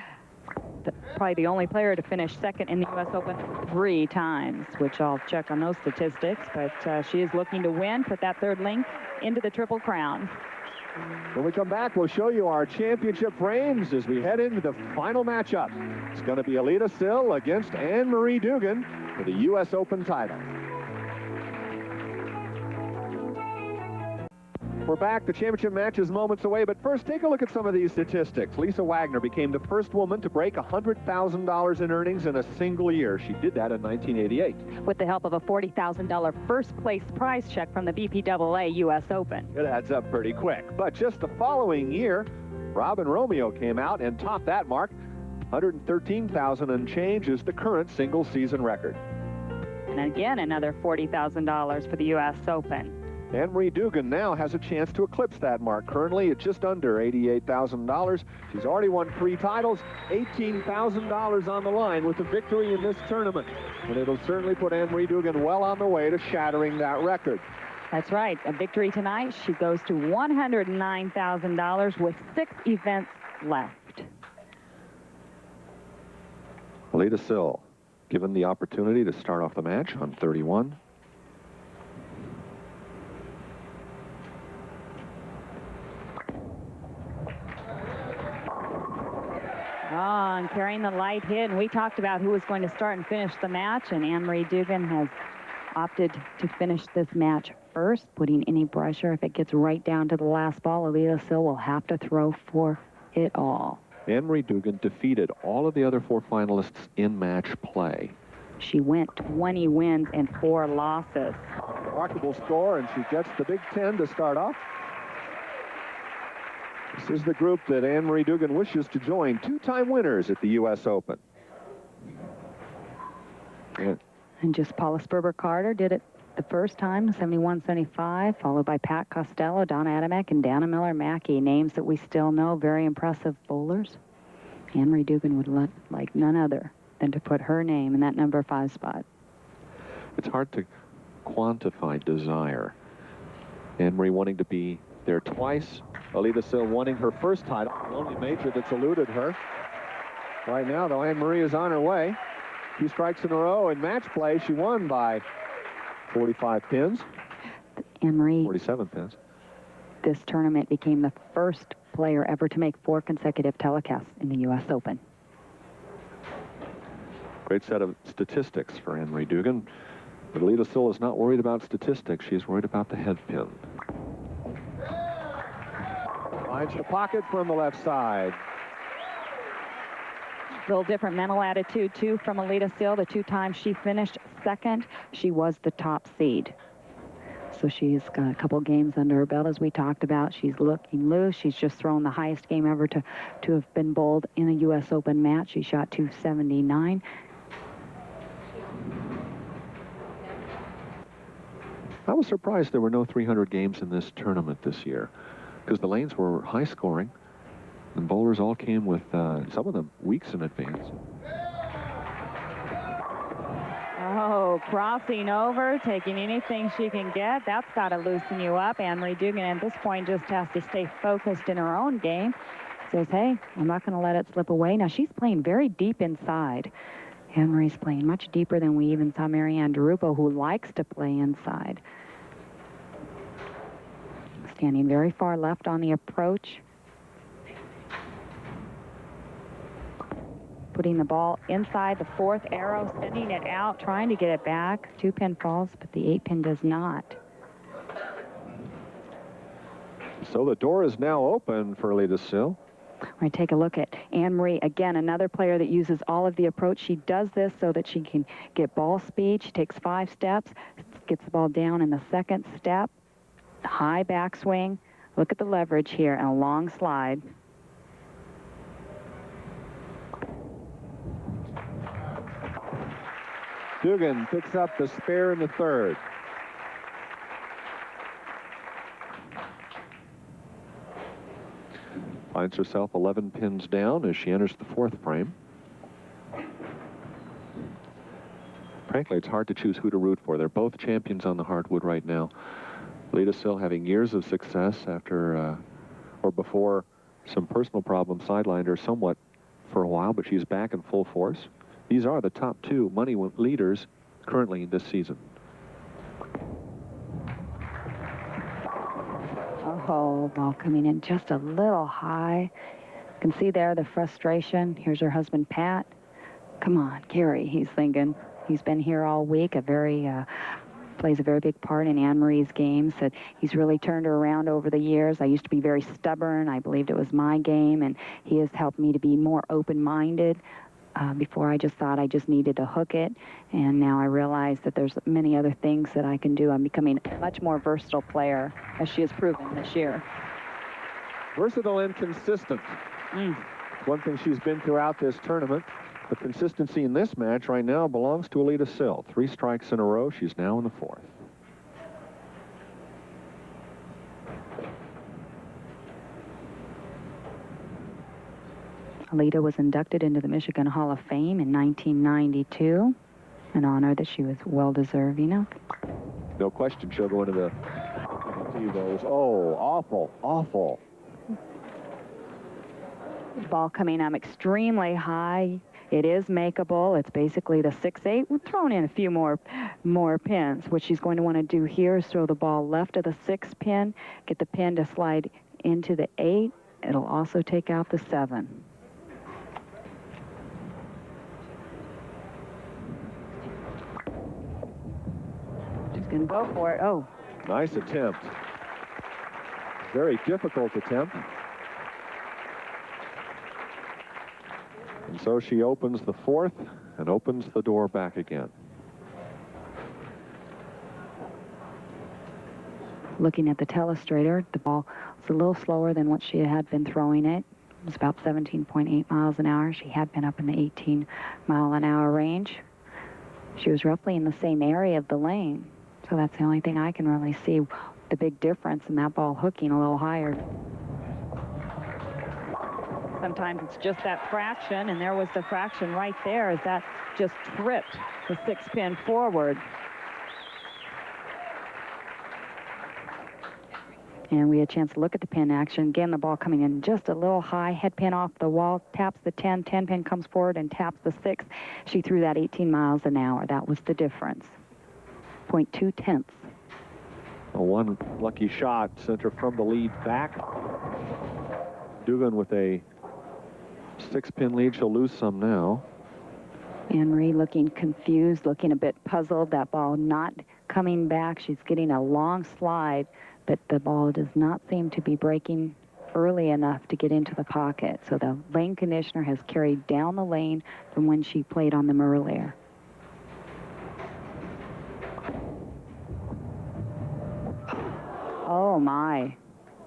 probably the only player to finish 2nd in the U.S. Open 3 times, which I'll check on those statistics. But she is looking to win, put that 3rd link into the Triple Crown. When we come back, we'll show you our championship frames as we head into the final matchup. It's going to be Alita Sil against Anne-Marie Dugan for the U.S. Open title. We're back. The championship match is moments away, but first, take a look at some of these statistics. Lisa Wagner became the first woman to break $100,000 in earnings in a single year. She did that in 1988. With the help of a $40,000 first-place prize check from the BPWA U.S. Open. It adds up pretty quick. But just the following year, Robin Romeo came out and topped that mark. $113,000 and change is the current single-season record. And again, another $40,000 for the U.S. Open. Anne-Marie Dugan now has a chance to eclipse that mark. Currently at just under $88,000. She's already won 3 titles, $18,000 on the line with a victory in this tournament. And it'll certainly put Anne-Marie Dugan well on the way to shattering that record. That's right. A victory tonight. She goes to $109,000 with 6 events left. Alita Sil, given the opportunity to start off the match on 31. Oh, and carrying the light hit. And we talked about who was going to start and finish the match, and Anne-Marie Dugan has opted to finish this match first, putting any pressure. If it gets right down to the last ball, Alita Sil will have to throw for it all. Anne-Marie Dugan defeated all of the other 4 finalists in match play. She went 20 wins and 4 losses. Remarkable score, and she gets the Big Ten to start off. This is the group that Anne-Marie Dugan wishes to join. 2-time winners at the U.S. Open. And just Paula Sperber-Carter did it the first time, 71-75, followed by Pat Costello, Donna Adamek, and Dana Miller-Mackey, names that we still know, very impressive bowlers. Anne-Marie Dugan would like none other than to put her name in that number 5 spot. It's hard to quantify desire. Anne-Marie wanting to be there twice. Alita Sil wanting her first title, the only major that's eluded her. Right now, though, Anne-Marie is on her way. 2 strikes in a row in match play. She won by 45 pins. Anne-Marie, 47 pins. This tournament became the first player ever to make 4 consecutive telecasts in the U.S. Open. Great set of statistics for Anne-Marie Dugan. But Alita Sil is not worried about statistics. She's worried about the head pin. Finds the pocket from the left side. A little different mental attitude, too, from Alita Sil. The 2 times she finished second, she was the top seed. So she's got a couple games under her belt, as we talked about. She's looking loose. She's just thrown the highest game ever to have been bowled in a U.S. Open match. She shot 279. I was surprised there were no 300 games in this tournament this year, because the lanes were high scoring, and bowlers all came with, some of them, weeks in advance. Oh, crossing over, taking anything she can get. That's got to loosen you up. Anne-Marie Dugan at this point just has to stay focused in her own game. Says, hey, I'm not going to let it slip away. Now, she's playing very deep inside. Anne-Marie's playing much deeper than we even saw Maryann Dupo, who likes to play inside. Standing very far left on the approach. Putting the ball inside the 4th arrow, sending it out, trying to get it back. 2-pin falls, but the 8-pin does not. So the door is now open for Alita Sil. We're going to take a look at Anne-Marie. Again, another player that uses all of the approach. She does this so that she can get ball speed. She takes 5 steps, gets the ball down in the 2nd step. High backswing. Look at the leverage here and a long slide. Dugan picks up the spare in the 3rd. Finds herself 11 pins down as she enters the 4th frame. Frankly, it's hard to choose who to root for. They're both champions on the hardwood right now. Alita Sil having years of success after, or before, some personal problems sidelined her somewhat for a while, but she's back in full force. These are the top 2 money leaders currently this season. Oh, ball coming in just a little high. You can see there the frustration. Here's her husband, Pat. Come on, Gary, he's thinking. He's been here all week, a very plays a very big part in Anne-Marie's game, said he's really turned her around over the years. I used to be very stubborn. I believed it was my game, and he has helped me to be more open-minded. Before I just thought I just needed to hook it, and now I realize that there's many other things that I can do. I'm becoming a much more versatile player, as she has proven this year. Versatile and consistent. One thing she's been throughout this tournament. The consistency in this match right now belongs to Alita Sil. 3 strikes in a row. She's now in the 4th. Alita was inducted into the Michigan Hall of Fame in 1992, an honor that she was well-deserving of. No question she'll go into the those. Oh, awful, awful. Ball coming up extremely high. It is makeable. It's basically the 6-8. We've thrown in a few more pins. What she's going to want to do here is throw the ball left of the 6 pin, get the pin to slide into the 8. It'll also take out the 7. She's going to go for it. Oh. Nice attempt. Very difficult attempt. And so she opens the 4th and opens the door back again. Looking at the telestrator, the ball was a little slower than what she had been throwing it. It was about 17.8 miles an hour. She had been up in the 18-mile-an-hour range. She was roughly in the same area of the lane. So that's the only thing I can really see, the big difference in that ball hooking a little higher. Sometimes it's just that fraction, and there was the fraction right there as that just tripped the 6 pin forward. And we had a chance to look at the pin action. Again, the ball coming in just a little high, head pin off the wall, taps the 10, 10 pin comes forward and taps the 6. She threw that 18 miles an hour. That was the difference. 0.2 tenths. Well, one lucky shot sent her from the lead back. Dugan with a 6-pin lead. She'll lose some now. Anne-Marie looking confused, looking a bit puzzled. That ball not coming back. She's getting a long slide, but the ball does not seem to be breaking early enough to get into the pocket. So the lane conditioner has carried down the lane from when she played on them earlier. Oh, my.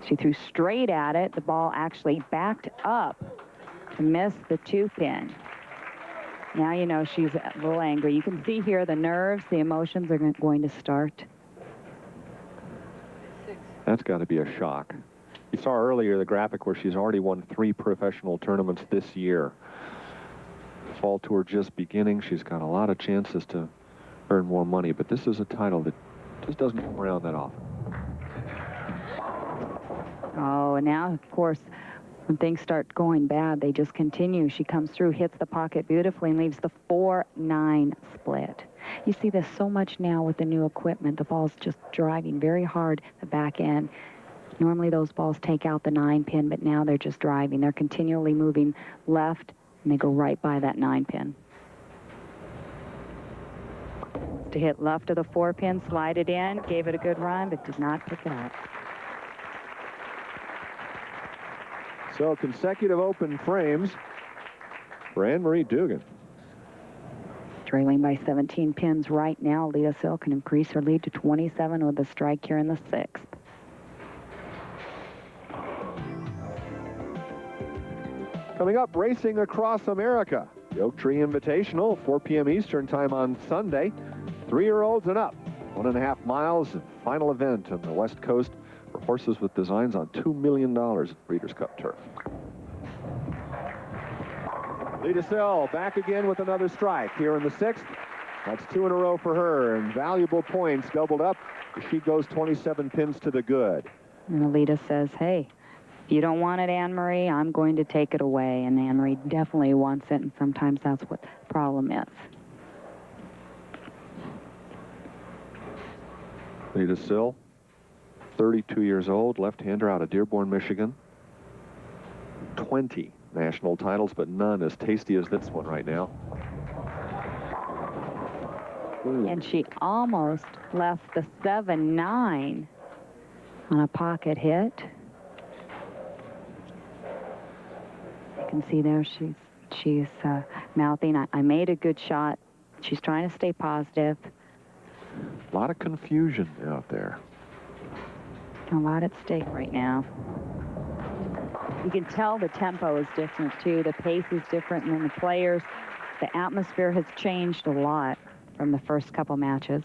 She threw straight at it. The ball actually backed up to miss the 2-pin. Now you know she's a little angry. You can see here the nerves, the emotions are going to start. That's got to be a shock. You saw earlier the graphic where she's already won 3 professional tournaments this year. The fall tour just beginning. She's got a lot of chances to earn more money, but this is a title that just doesn't come around that often. Oh, and now, of course, when things start going bad, they just continue. She comes through, hits the pocket beautifully, and leaves the 4-9 split. You see this so much now with the new equipment. The ball's just driving very hard the back end. Normally those balls take out the 9-pin, but now they're just driving. They're continually moving left, and they go right by that 9-pin. To hit left of the 4-pin, slide it in, gave it a good run, but did not pick it up. So consecutive open frames for Anne-Marie Dugan. Trailing by 17 pins right now, Alita Sil can increase her lead to 27 with a strike here in the 6th. Coming up, racing across America. The Oak Tree Invitational, 4 p.m. Eastern time on Sunday. 3-year-olds and up. 1.5 miles, and final event on the West Coast for horses with designs on $2 million of Breeders' Cup turf. Alita Sil back again with another strike here in the 6th. That's 2 in a row for her, and valuable points doubled up. She goes 27 pins to the good. And Alita says, hey, if you don't want it, Anne-Marie, I'm going to take it away. And Anne-Marie definitely wants it, and sometimes that's what the problem is. Alita Sil, 32 years old, left-hander out of Dearborn, Michigan. 20 national titles, but none as tasty as this one right now. And she almost left the 7-9 on a pocket hit. You can see there she's mouthing, I made a good shot. She's trying to stay positive. A lot of confusion out there. A lot at stake right now. You can tell the tempo is different, too. The pace is different, and then the players, the atmosphere has changed a lot from the first couple matches.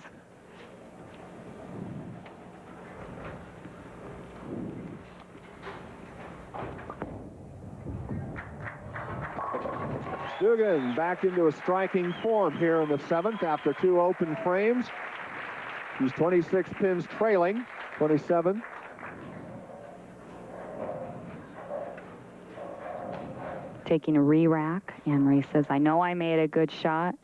Dugan back into a striking form here in the 7th after 2 open frames. She's 26 pins trailing, 27. Taking a re-rack. Anne-Marie says, I know I made a good shot.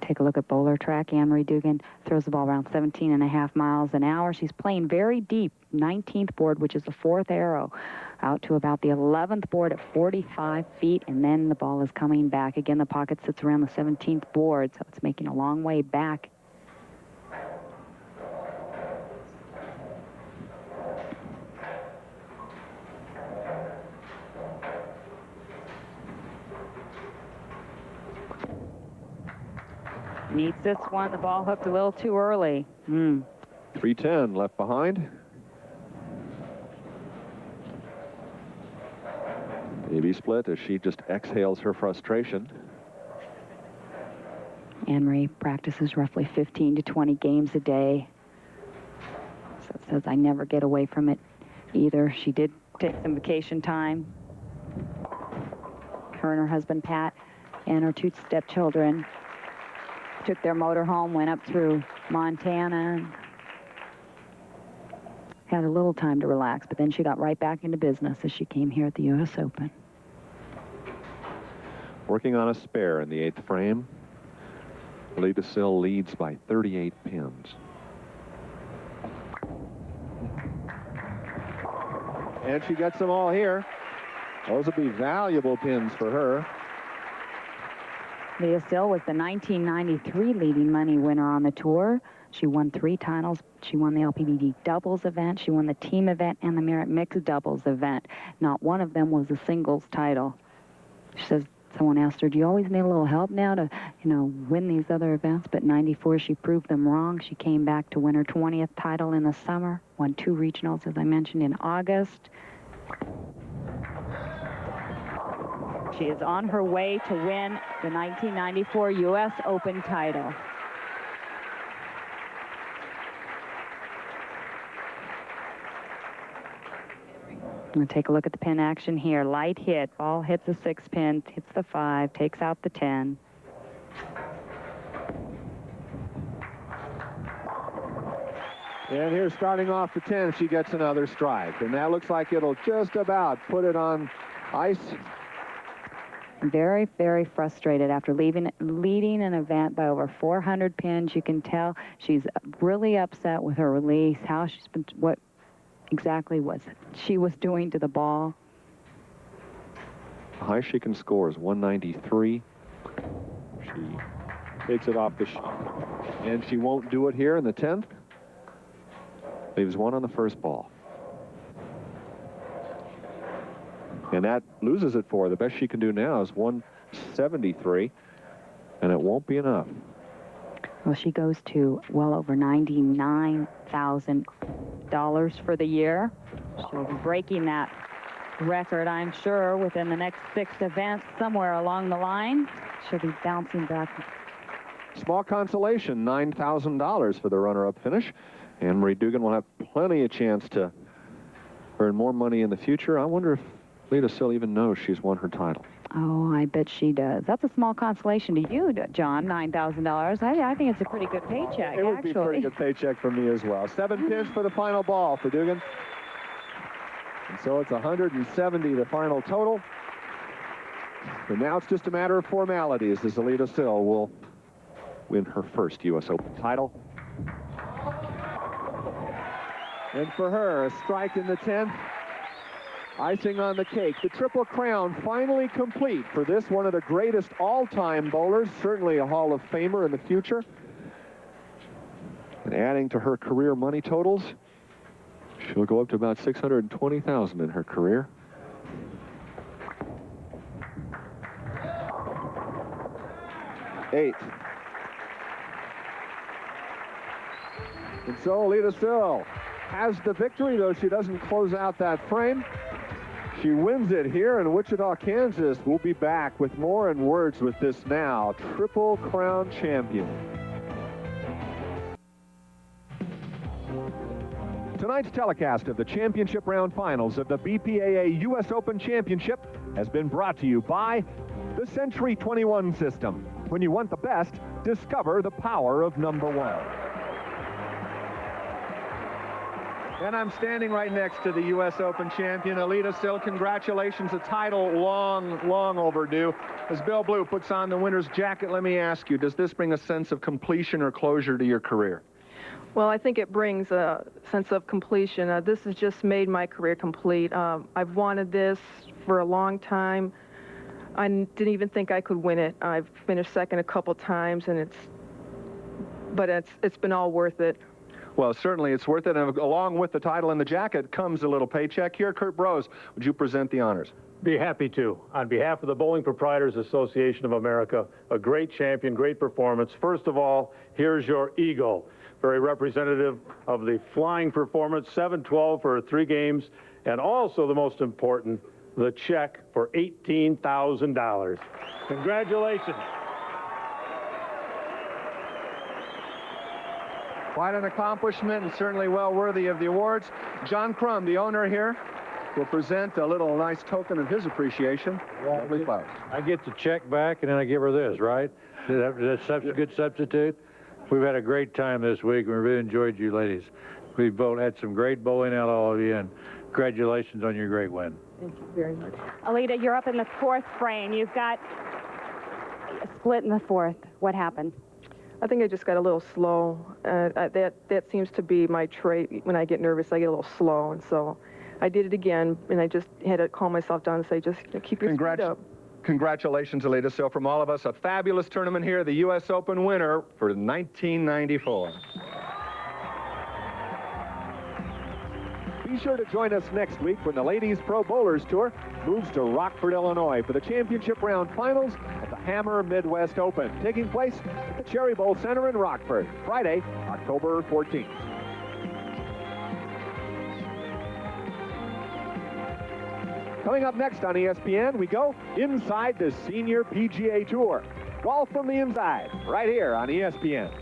Take a look at bowler track. Anne-Marie Dugan throws the ball around 17.5 miles an hour. She's playing very deep, 19th board, which is the 4th arrow, out to about the 11th board at 45 feet, and then the ball is coming back. Again, the pocket sits around the 17th board, so it's making a long way back. Needs this one. The ball hooked a little too early. 310 left behind. Maybe split as she just exhales her frustration. Anne-Marie practices roughly 15 to 20 games a day. So it says, I never get away from it either. She did take some vacation time. Her and her husband, Pat, and her 2 stepchildren took their motor home, went up through Montana, had a little time to relax, but then she got right back into business as she came here at the U.S. Open. Working on a spare in the 8th frame. Alita Sil leads by 38 pins. And she gets them all here. Those will be valuable pins for her. Alita Sil was the 1993 leading money winner on the tour. She won 3 titles. She won the LPBD doubles event. She won the team event and the Merit mixed doubles event. Not one of them was a singles title. She says, someone asked her, do you always need a little help now to, win these other events? But 94, she proved them wrong. She came back to win her 20th title in the summer, won 2 regionals, as I mentioned, in August. She is on her way to win the 1994 U.S. Open title. I'm going to take a look at the pin action here. Light hit. Ball hits the 6 pin, hits the 5, takes out the 10. And here, starting off the 10, she gets another strike. And that looks like it'll just about put it on ice. Very, very frustrated after leading an event by over 400 pins. You can tell she's really upset with her release, how she's been, what exactly she was doing to the ball. The highest she can score is 193. She takes it off the sheet. And she won't do it here in the 10th. Leaves 1 on the first ball. And that loses it for her. The best she can do now is 173, and it won't be enough. Well, she goes to well over $99,000 for the year. She'll be breaking that record, I'm sure, within the next 6 events, somewhere along the line. She'll be bouncing back. Small consolation, $9,000 for the runner-up finish. Anne-Marie Dugan will have plenty of chance to earn more money in the future. I wonder if Alita Sil even knows she's won her title. Oh, I bet she does. That's a small consolation to you, John, $9,000. I think it's a pretty good paycheck, It would be a pretty good paycheck for me as well. 7 pins for the final ball for Dugan. And so it's 170, the final total. And now it's just a matter of formalities as Alita Sil will win her first U.S. Open title. And for her, a strike in the 10th. Icing on the cake, the Triple Crown finally complete for this one of the greatest all-time bowlers, certainly a Hall of Famer in the future. And adding to her career money totals, she'll go up to about $620,000 in her career. Eight. And so Alita Sil has the victory, though she doesn't close out that frame. She wins it here in Wichita, Kansas. We'll be back with more in words with this now Triple Crown champion. Tonight's telecast of the championship round finals of the BPAA U.S. Open Championship has been brought to you by the Century 21 system. When you want the best, discover the power of #1. And I'm standing right next to the U.S. Open champion, Alita Sil. Congratulations, a title long overdue. As Bill Blue puts on the winner's jacket, let me ask you, does this bring a sense of completion or closure to your career? Well, I think it brings a sense of completion. This has just made my career complete. I've wanted this for a long time. I didn't even think I could win it. I've finished second a couple times, and it's been all worth it. Well, certainly it's worth it, and along with the title and the jacket comes a little paycheck. Here, Kurt Brose, would you present the honors? Be happy to. On behalf of the Bowling Proprietors Association of America, a great champion, great performance. First of all, here's your eagle. Very representative of the flying performance, 7-12 for 3 games, and also the most important, the check for $18,000. Congratulations. Quite an accomplishment and certainly well worthy of the awards. John Crum, the owner here, will present a little nice token of his appreciation. Yeah, I get the check back and then I give her this, right? That's a good substitute. We've had a great time this week. We really enjoyed you ladies. We've both had some great bowling out, all of you, and congratulations on your great win. Thank you very much. Alita, you're up in the 4th frame. You've got a split in the 4th. What happened? I think I just got a little slow. That seems to be my trait. When I get nervous, I get a little slow, and so I did it again, and I just had to calm myself down and say, just keep your speed up. Congratulations, Alita. So from all of us, a fabulous tournament here, the U.S. Open winner for 1994. Be sure to join us next week when the Ladies Pro Bowlers Tour moves to Rockford, Illinois for the championship round finals of the Hammer Midwest Open, taking place at the Cherry Bowl Center in Rockford, Friday, October 14th. Coming up next on ESPN, we go inside the Senior PGA Tour. Golf from the inside, right here on ESPN.